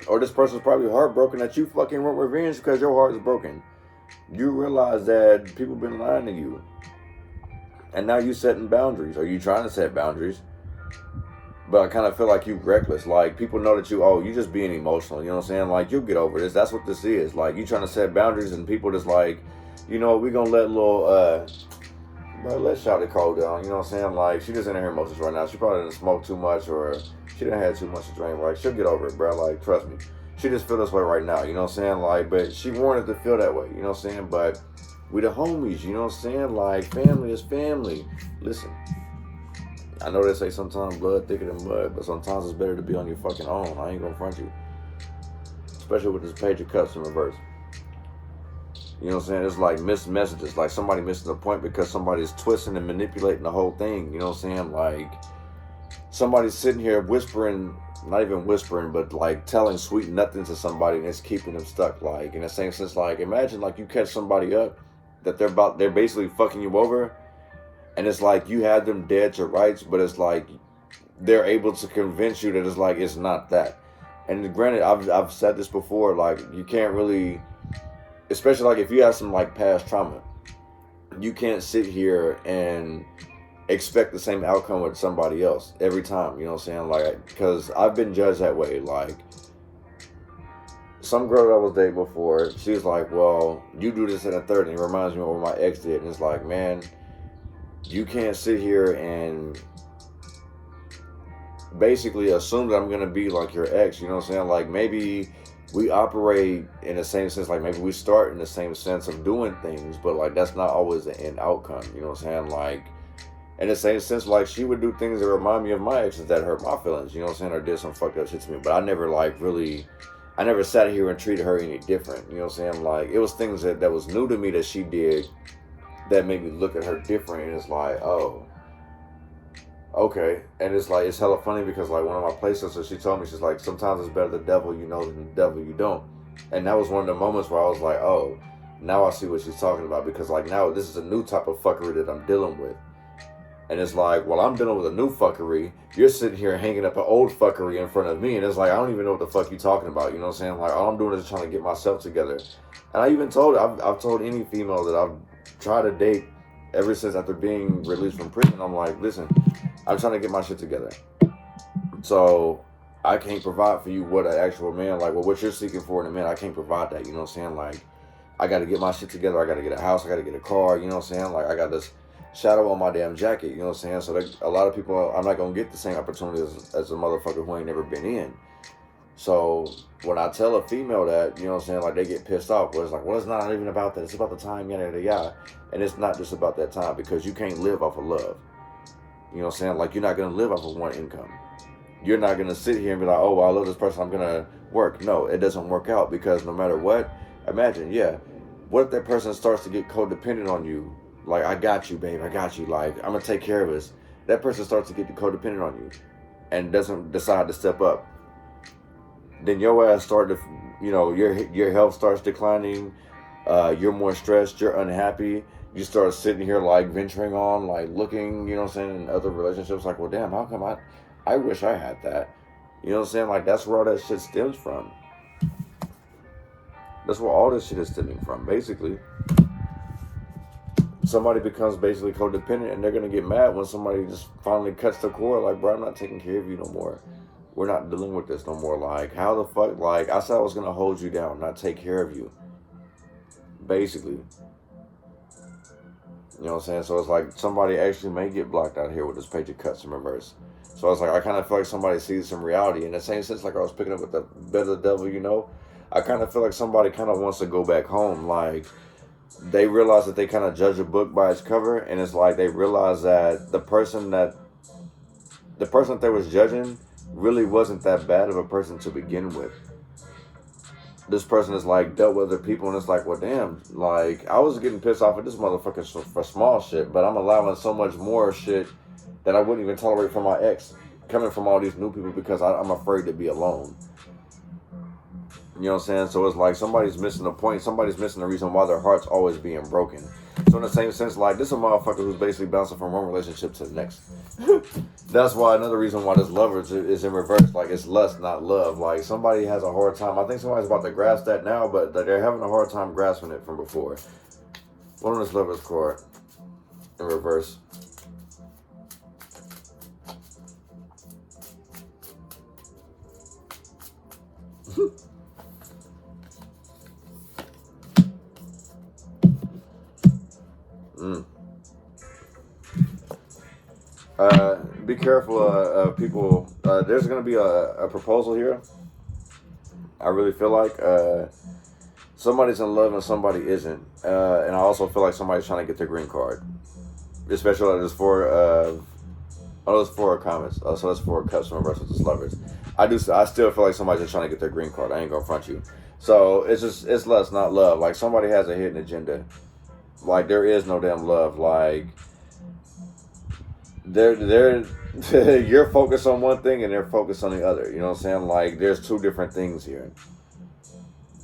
Or this person's probably heartbroken that you fucking want revenge because your heart is broken. You realize that people been lying to you. And now you setting boundaries. Or you trying to set boundaries. But I kind of feel like you reckless. Like, people know that you just being emotional. You know what I'm saying? Like, you'll get over this. That's what this is. Like, you trying to set boundaries and people just like, you know, we gonna let little, bro, let's shout the cold down. You know what I'm saying? Like, she just in her emotions right now. She probably didn't smoke too much or she didn't have too much to drink. Like, she'll get over it, bro. Like, trust me. She just feel this way right now. You know what I'm saying? Like, but she wanted to feel that way. You know what I'm saying? But we the homies. You know what I'm saying? Like, family is family. Listen. I know they say sometimes blood thicker than mud, but sometimes it's better to be on your fucking own. I ain't gonna front you. Especially with this page of cups in reverse. You know what I'm saying? It's like missed messages. Like somebody missing the point because somebody's twisting and manipulating the whole thing. You know what I'm saying? Like somebody's sitting here whispering, not even whispering, but like telling sweet nothing to somebody and it's keeping them stuck. Like in the same sense, like imagine like you catch somebody up that they're basically fucking you over. And it's like you had them dead to rights, but it's like they're able to convince you that it's like it's not that. And granted, I've said this before, like you can't really, especially like if you have some like past trauma, you can't sit here and expect the same outcome with somebody else every time. You know what I'm saying? Like, because I've been judged that way. Like some girl that I was dating before, she was like, "Well, you do this and a third," and it reminds me of what my ex did. And it's like, man. You can't sit here and basically assume that I'm going to be like your ex, you know what I'm saying? Like maybe we operate in the same sense, like maybe we start in the same sense of doing things, but like that's not always the end outcome, you know what I'm saying? Like in the same sense, like she would do things that remind me of my exes that hurt my feelings, you know what I'm saying? Or did some fucked up shit to me, but I never sat here and treated her any different, you know what I'm saying? Like it was things that was new to me that she did that made me look at her different, and it's like, oh, okay. And it's like, it's hella funny because like one of my play sisters, she told me, she's like, sometimes it's better the devil you know than the devil you don't. And that was one of the moments where I was like, oh, now I see what she's talking about, because like now this is a new type of fuckery that I'm dealing with. And it's like, well, I'm dealing with a new fuckery. You're sitting here hanging up an old fuckery in front of me. And it's like, I don't even know what the fuck you're talking about. You know what I'm saying? Like, all I'm doing is trying to get myself together. And I even told, I've told any female that I've tried to date ever since after being released from prison, I'm like, listen, I'm trying to get my shit together. So I can't provide for you what an actual man, like, well, what you're seeking for in a man, I can't provide that. You know what I'm saying? Like, I got to get my shit together. I got to get a house. I got to get a car. You know what I'm saying? Like, I got this shadow on my damn jacket. You know what I'm saying? So a lot of people, I'm not going to get the same opportunity as a motherfucker who ain't never been in. So when I tell a female that, you know what I'm saying, like they get pissed off, but it's like, well, it's not even about that. It's about the time, yada, yada, yada. And it's not just about that time, because you can't live off of love. You know what I'm saying? Like, you're not going to live off of one income. You're not going to sit here and be like, oh, well, I love this person, I'm going to work. No, it doesn't work out, because no matter what, imagine, what if that person starts to get codependent on you? Like, I got you, babe, I got you. Like, I'm going to take care of this. That person starts to get codependent on you and doesn't decide to step up. Then your ass start to, you know, your health starts declining. You're more stressed. You're unhappy. You start sitting here like venturing on, like looking, you know what I'm saying, in other relationships. Like, well, damn, how come I wish I had that. You know what I'm saying? Like, that's where all that shit stems from. That's where all this shit is stemming from. Basically, somebody becomes basically codependent, and they're gonna get mad when somebody just finally cuts the cord. Like, bro, I'm not taking care of you no more. We're not dealing with this no more. Like, how the fuck? Like, I said I was gonna hold you down, not take care of you. Basically. You know what I'm saying? So it's like somebody actually may get blocked out here with this page of cuts in reverse. So it's like, I kind of feel like somebody sees some reality. In the same sense, like I was picking up with the bed of the devil, you know? I kind of feel like somebody kind of wants to go back home. Like, they realize that they kind of judge a book by its cover. And it's like they realize that the person that they was judging really wasn't that bad of a person to begin with. This person is like dealt with other people, and it's like, well, damn, like, I was getting pissed off at this motherfucker for small shit, but I'm allowing so much more shit that I wouldn't even tolerate from my ex coming from all these new people because I'm afraid to be alone. You know what I'm saying? So it's like somebody's missing the point. Somebody's missing the reason why their heart's always being broken. So in the same sense, like, this is a motherfucker who's basically bouncing from one relationship to the next. That's why another reason why this lover is in reverse. Like, it's lust, not love. Like, somebody has a hard time. I think somebody's about to grasp that now, but they're having a hard time grasping it from before. One of this lover's card in reverse. Be careful, people. There's going to be a proposal here. I really feel like somebody's in love and somebody isn't. And I also feel like somebody's trying to get their green card. Especially there's there's 4 comments. So that's 4 customer versus lovers. I still feel like somebody's just trying to get their green card. I ain't going to front you. So it's lust, not love. Like, somebody has a hidden agenda. Like, there is no damn love. Like, you're focused on one thing and they're focused on the other. You know what I'm saying? Like, there's 2 different things here.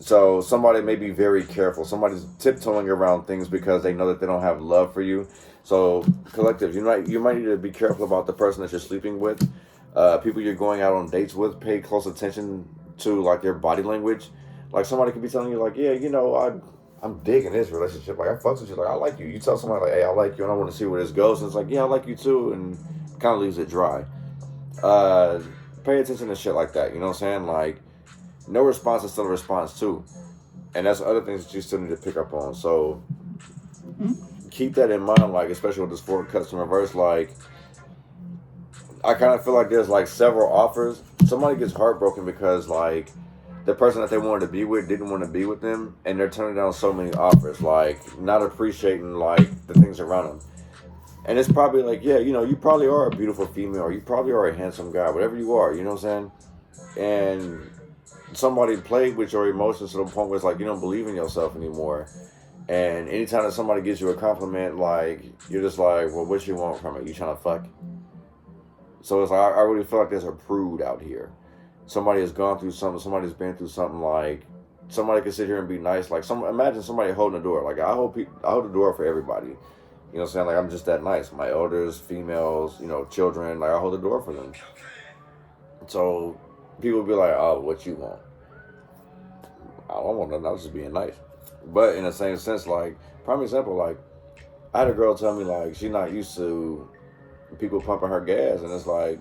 So somebody may be very careful. Somebody's tiptoeing around things because they know that they don't have love for you. So, collective, you might need to be careful about the person that you're sleeping with. People you're going out on dates with, pay close attention to, like, their body language. Like, somebody could be telling you, like, yeah, you know, I'm digging this relationship. Like, I fucks with you. Like, I like you. You tell somebody, like, hey, I like you, and I want to see where this goes. And it's like, yeah, I like you too. And kind of leaves it dry. Pay attention to shit like that. You know what I'm saying? Like, no response is still a response too. And that's other things that you still need to pick up on. So, keep that in mind, like, especially with this 4 cuts in reverse. Like, I kind of feel like there's, like, several offers. Somebody gets heartbroken because, like, the person that they wanted to be with didn't want to be with them, and they're turning down so many offers, like, not appreciating, like, the things around them. And it's probably like, yeah, you know, you probably are a beautiful female, or you probably are a handsome guy, whatever you are, you know what I'm saying? And somebody played with your emotions to the point where it's like, you don't believe in yourself anymore. And anytime that somebody gives you a compliment, like, you're just like, well, what you want from it? You trying to fuck? So it's like, I really feel like there's a prude out here. Somebody has gone through something. Somebody's been through something. Like, somebody can sit here and be nice. Like, imagine somebody holding the door. Like, I hold the door for everybody. You know what I'm saying? Like, I'm just that nice. My elders, females, you know, children. Like, I hold the door for them. So people be like, oh, what you want? I don't want nothing. I was just being nice. But in the same sense, like, prime example, like, I had a girl tell me, like, she's not used to people pumping her gas. And it's like,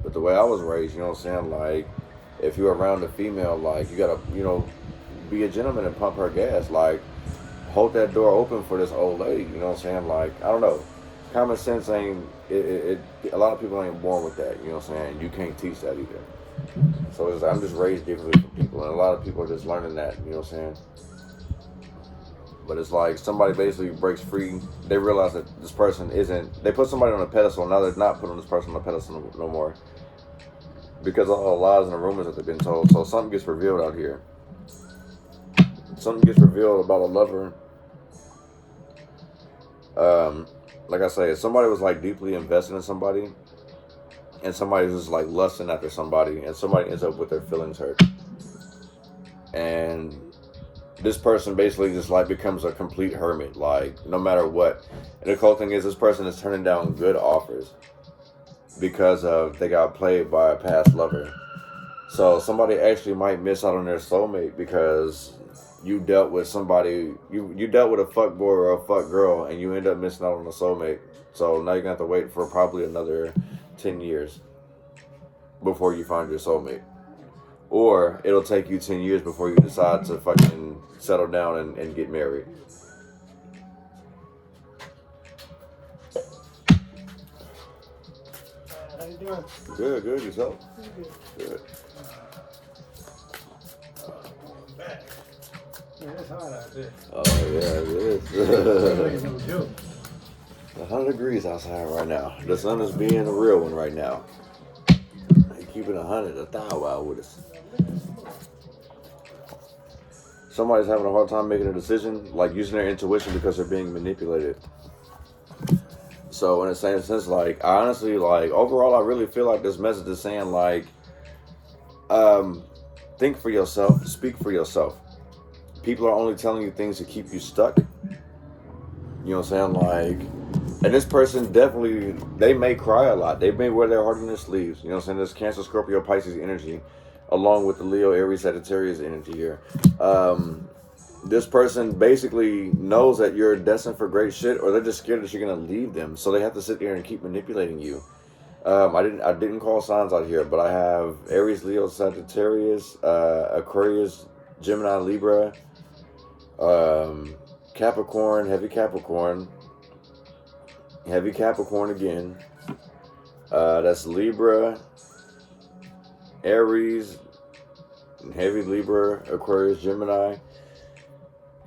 but the way I was raised, you know what I'm saying? Like, if you're around a female, like, you gotta, you know, be a gentleman and pump her gas. Like, hold that door open for this old lady, you know what I'm saying? Like, I don't know. Common sense ain't, a lot of people ain't born with that, you know what I'm saying? You can't teach that either. So I'm just raised differently from people, and a lot of people are just learning that, you know what I'm saying? But it's like somebody basically breaks free. They realize that this person isn't, they put somebody on a pedestal, now they're not putting this person on a pedestal no more. Because of all the lies and the rumors that they've been told. So something gets revealed out here. Something gets revealed about a lover. Like I say, if somebody was like deeply invested in somebody, and somebody was like lusting after somebody, and somebody ends up with their feelings hurt. And this person basically just like becomes a complete hermit, like no matter what. And the cool thing is, this person is turning down good offers because of they got played by a past lover. So somebody actually might miss out on their soulmate because you dealt with somebody, you dealt with a fuck boy or a fuck girl, and you end up missing out on a soulmate. So now you're gonna have to wait for probably another 10 years before you find your soulmate. Or it'll take you 10 years before you decide to fucking settle down and get married. How you doing? Good, good. Yourself? Good. Yeah, it's hot out there. Oh, yeah, it is. 100 degrees outside right now. The sun is being a real one right now. Keeping 100 a thou out with us. Somebody's having a hard time making a decision, like using their intuition because they're being manipulated. So in the same sense, like, I honestly, like, overall, I really feel like this message is saying, like, think for yourself, speak for yourself. People are only telling you things to keep you stuck. You know what I'm saying? Like, and this person definitely, they may cry a lot. They may wear their heart on their sleeves. You know what I'm saying? There's Cancer, Scorpio, Pisces energy, along with the Leo, Aries, Sagittarius energy here. This person basically knows that you're destined for great shit, or they're just scared that you're gonna leave them. So they have to sit there and keep manipulating you. I didn't call signs out here, but I have Aries, Leo, Sagittarius, Aquarius, Gemini, Libra, Capricorn, heavy Capricorn again. That's Libra, Aries, heavy Libra, Aquarius, Gemini,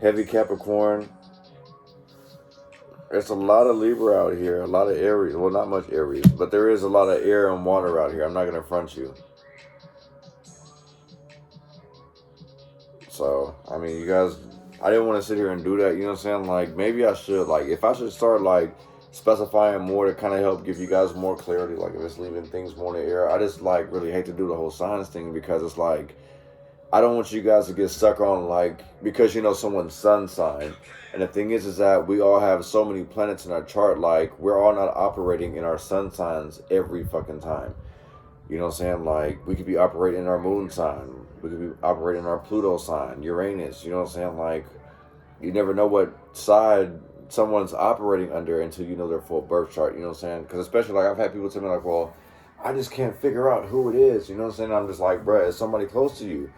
heavy Capricorn. There's a lot of Libra out here, a lot of Aries. Well, not much Aries, but there is a lot of air and water out here. I'm not going to front you. So, I mean, you guys, I didn't want to sit here and do that. You know what I'm saying? Like, maybe I should. Like, if I should start, like, specifying more to kind of help give you guys more clarity, like if it's leaving things more in the air. I just, like, really hate to do the whole signs thing because it's like, I don't want you guys to get stuck on, like, because you know someone's sun sign. And the thing is that we all have so many planets in our chart, like, we're all not operating in our sun signs every fucking time. You know what I'm saying? Like, we could be operating in our moon sign. We could be operating in our Pluto sign, Uranus. You know what I'm saying? Like, you never know what side someone's operating under until you know their full birth chart. You know what I'm saying? Because especially, like, I've had people tell me, like, well, I just can't figure out who it is. You know what I'm saying? I'm just like, bruh, it's somebody close to you.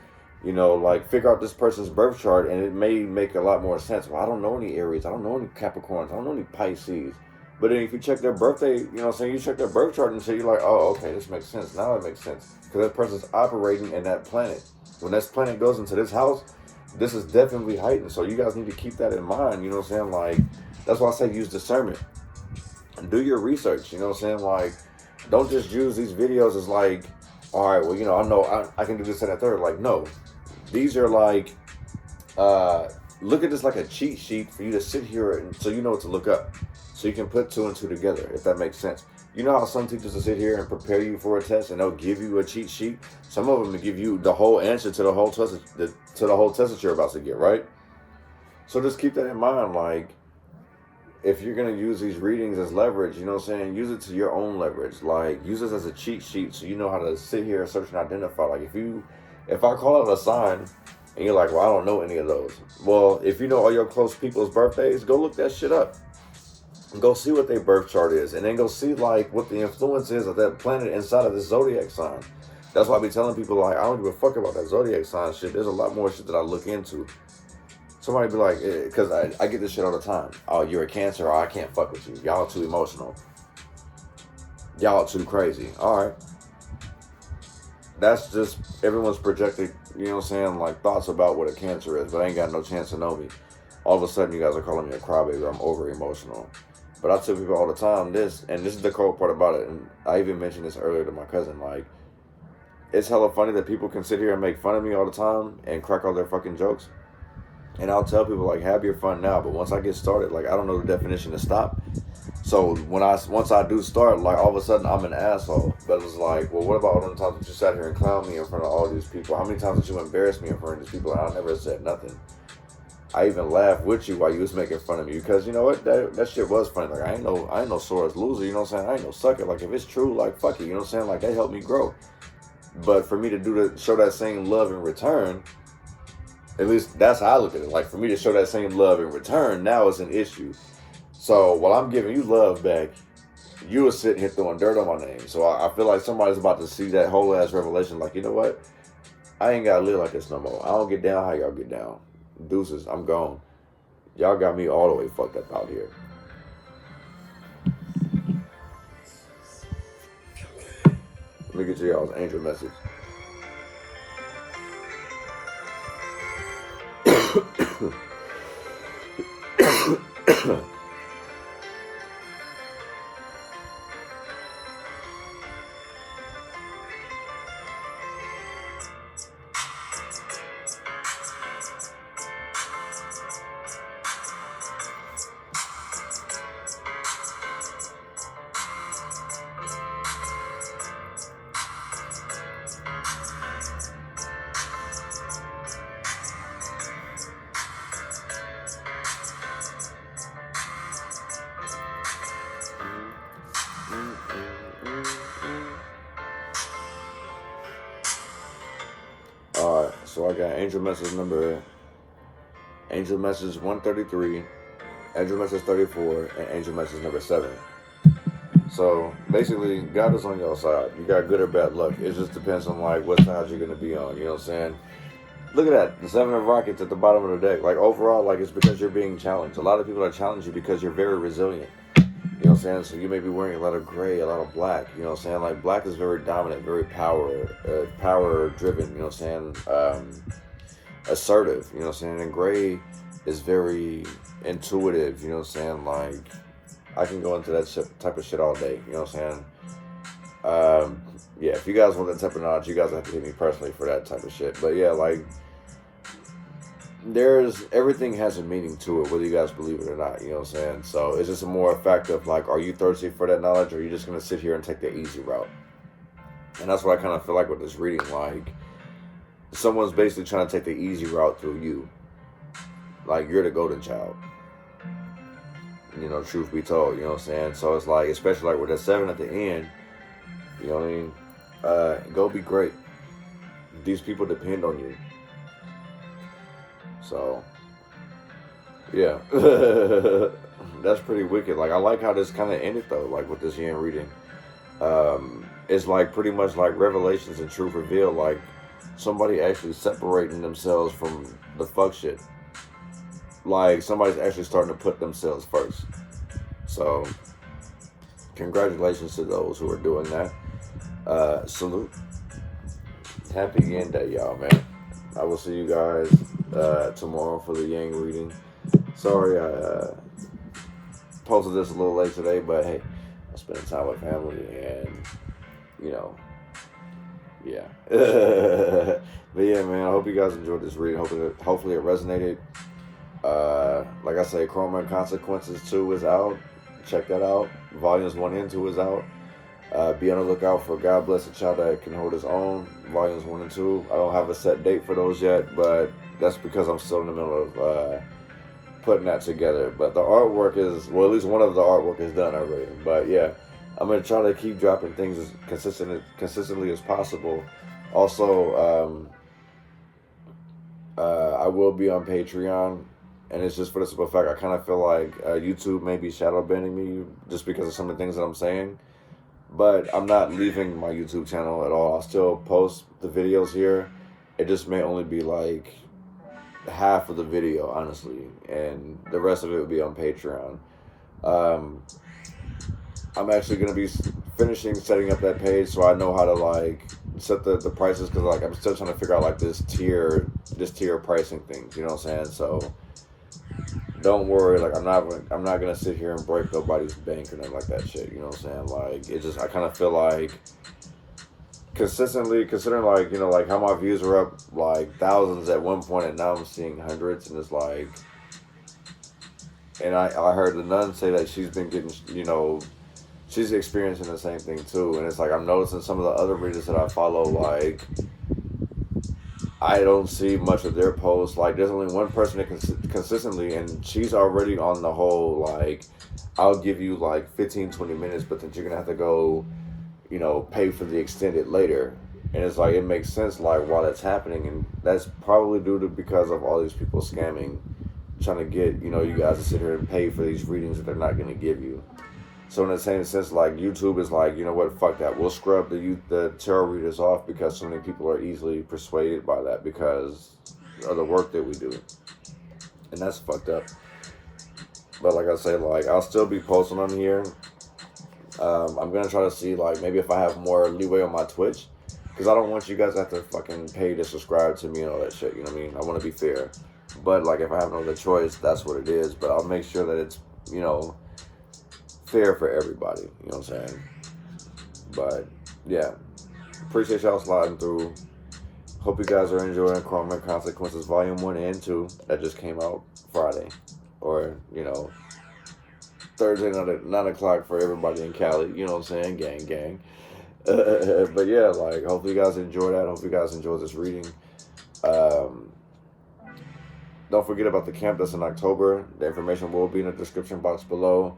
You know, like, figure out this person's birth chart, and it may make a lot more sense. Well, I don't know any Aries. I don't know any Capricorns. I don't know any Pisces. But then if you check their birthday, you know what I'm saying, you check their birth chart and say, you're like, oh, okay, this makes sense. Now it makes sense. Because that person's operating in that planet. When this planet goes into this house, this is definitely heightened. So you guys need to keep that in mind. You know what I'm saying? Like, that's why I say use discernment. And do your research. You know what I'm saying? Like, don't just use these videos as like, all right, well, you know I can do this and that third. Like, no. These are like, look at this like a cheat sheet for you to sit here and so you know what to look up. So you can put two and two together, if that makes sense. You know how some teachers will sit here and prepare you for a test and they'll give you a cheat sheet? Some of them will give you the whole answer to the whole test, to the whole test that you're about to get, right? So just keep that in mind. Like, if you're going to use these readings as leverage, you know what I'm saying? Use it to your own leverage. Like, use this as a cheat sheet so you know how to sit here and search and identify. Like, if I call out a sign and you're like, well, I don't know any of those. Well, if you know all your close people's birthdays, go look that shit up. Go see what their birth chart is. And then go see, like, what the influence is of that planet inside of the zodiac sign. That's why I be telling people, like, I don't give a fuck about that zodiac sign shit. There's a lot more shit that I look into. Somebody be like, because I get this shit all the time. Oh, you're a Cancer. Oh, I can't fuck with you. Y'all too emotional. Y'all too crazy. All right. That's just everyone's projected, you know what I'm saying, like, thoughts about what a Cancer is, but I ain't got no chance to know me. All of a sudden, you guys are calling me a crybaby. I'm over emotional. But I tell people all the time this, and this is the cold part about it, and I even mentioned this earlier to my cousin, like, it's hella funny that people can sit here and make fun of me all the time and crack all their fucking jokes. And I'll tell people, like, have your fun now, but once I get started, like, I don't know the definition of stop. So once I do start, like, all of a sudden I'm an asshole. But it's like, well, what about all the times that you sat here and clowned me in front of all these people? How many times did you embarrass me in front of these people? And I never said nothing. I even laughed with you while you was making fun of me because, you know what, that shit was funny. Like, I ain't no sore loser, you know what I'm saying? I ain't no sucker. Like, if it's true, like, fuck it, you know what I'm saying? Like, that helped me grow. But for me to show that same love in return, at least that's how I look at it. Like, for me to show that same love in return, now it's an issue. So while I'm giving you love back, you were sitting here throwing dirt on my name. So I feel like somebody's about to see that whole ass revelation. Like, you know what? I ain't gotta live like this no more. I don't get down how y'all get down. Deuces, I'm gone. Y'all got me all the way fucked up out here. Let me get to y'all's angel message. Alright, so I got angel message 133, angel message 34, and angel message number 7. So basically, God is on your side. You got good or bad luck. It just depends on like what side you're gonna be on. You know what I'm saying? Look at that, the 7 of rockets at the bottom of the deck. Like overall, like it's because you're being challenged. A lot of people are challenging you because you're very resilient. You know what I'm saying? So you may be wearing a lot of gray, a lot of black. You know what I'm saying? Like black is very dominant, very power driven. You know what I'm saying? Assertive. You know what I'm saying? And gray is very intuitive. You know what I'm saying? Like I can go into that type of shit all day. You know what I'm saying? Yeah, if you guys want that type of knowledge, you guys have to hit me personally for that type of shit. But yeah, like everything has a meaning to it, whether you guys believe it or not. You know what I'm saying? So it's just a more effect of like, are you thirsty for that knowledge, or are you just gonna sit here and take the easy route? And that's what I kind of feel like with this reading. Like someone's basically trying to take the easy route through you. Like you're the golden child. You know, truth be told. You know what I'm saying? So it's like, especially like with that 7 at the end. You know what I mean? Go be great. These people depend on you. So, yeah. That's pretty wicked. Like, I like how this kind of ended, though, like, with this yin reading. It's, like, pretty much like revelations and truth revealed. Like, somebody actually separating themselves from the fuck shit. Like, somebody's actually starting to put themselves first. So, congratulations to those who are doing that. Salute. Happy Yin Day, y'all, man. I will see you guys tomorrow for the Yang reading. Sorry I posted this a little late today, but hey, I'm spending time with family and, you know, yeah. But yeah, man, I hope you guys enjoyed this reading. Hopefully it resonated. Like I say, Chroma and Consequences 2 is out. Check that out. Volumes 1 and 2 is out. Be on the lookout for God Bless a Child That Can Hold His Own, Volumes 1 and 2. I don't have a set date for those yet, but that's because I'm still in the middle of putting that together. But the artwork is, well, at least one of the artwork is done already. But yeah, I'm going to try to keep dropping things as consistently as possible. Also, I will be on Patreon. And it's just for the simple fact, I kind of feel like YouTube may be shadow banning me just because of some of the things that I'm saying. But I'm not leaving my YouTube channel at all. I'll still post the videos here. It just may only be like half of the video, honestly. And the rest of it will be on Patreon. I'm actually going to be finishing setting up that page so I know how to like set the prices. Because like I'm still trying to figure out like this tier pricing thing. You know what I'm saying? So don't worry, like I'm not gonna sit here and break nobody's bank or nothing like that shit. You know what I'm saying? Like it just, I kind of feel like consistently, considering like, you know, like how my views are up like thousands at one point and now I'm seeing hundreds, and it's like, and I heard the nun say that she's been getting, you know, she's experiencing the same thing too, and it's like I'm noticing some of the other readers that I follow, like I don't see much of their posts. Like, there's only one person that consistently, and she's already on the whole, like, I'll give you, like, 15, 20 minutes, but then you're going to have to go, you know, pay for the extended later. And it's like, it makes sense, like, why that's happening. And that's probably due to because of all these people scamming, trying to get, you know, you guys to sit here and pay for these readings that they're not going to give you. So in the same sense, like, YouTube is like, you know what, fuck that. We'll scrub the tarot readers off because so many people are easily persuaded by that because of the work that we do. And that's fucked up. But like I say, like, I'll still be posting on here. I'm going to try to see, like, maybe if I have more leeway on my Twitch. Because I don't want you guys to have to fucking pay to subscribe to me and all that shit, you know what I mean? I want to be fair. But, like, if I have no other choice, that's what it is. But I'll make sure that it's, you know, fair for everybody, you know what I'm saying? But, yeah. Appreciate y'all sliding through. Hope you guys are enjoying Crime and Consequences Volume 1 and 2. That just came out Friday. Or, you know, Thursday night at 9 o'clock for everybody in Cali. You know what I'm saying? Gang, gang. But yeah, like, hopefully you guys enjoy that. Hopefully you guys enjoy this reading. Don't forget about the camp that's in October. The information will be in the description box below.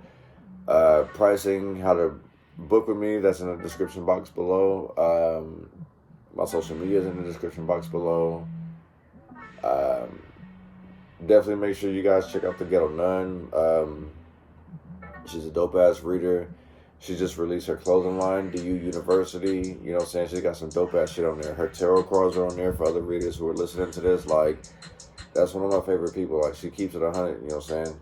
Pricing, how to book with me, that's in the description box below. My social media is in the description box below. Definitely make sure you guys check out the Ghetto Nun. She's a dope-ass reader. She just released her clothing line, DU University. You know what I'm saying? She's got some dope-ass shit on there. Her tarot cards are on there for other readers who are listening to this. Like, that's one of my favorite people. Like, she keeps it 100, you know what I'm saying?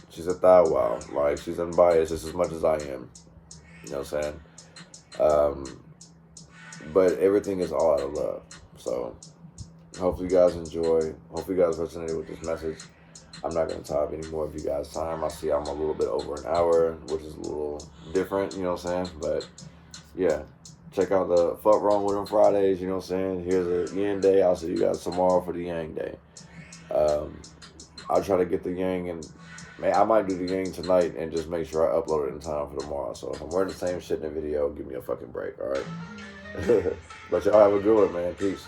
She's a thigh wow. Like, she's unbiased just as much as I am. You know what I'm saying? But everything is all out of love. So, hopefully you guys enjoy. Hopefully you guys resonated with this message. I'm not going to tie up any more of you guys' time. I see I'm a little bit over an hour, which is a little different, you know what I'm saying? But, yeah. Check out the Fuck Wrong With Them Fridays, you know what I'm saying? Here's a Yin Day. I'll see you guys tomorrow for the Yang Day. I'll try to get the Yang, and man, I might do the Yang tonight and just make sure I upload it in time for tomorrow. So if I'm wearing the same shit in the video, give me a fucking break, alright? But y'all have a good one, man. Peace.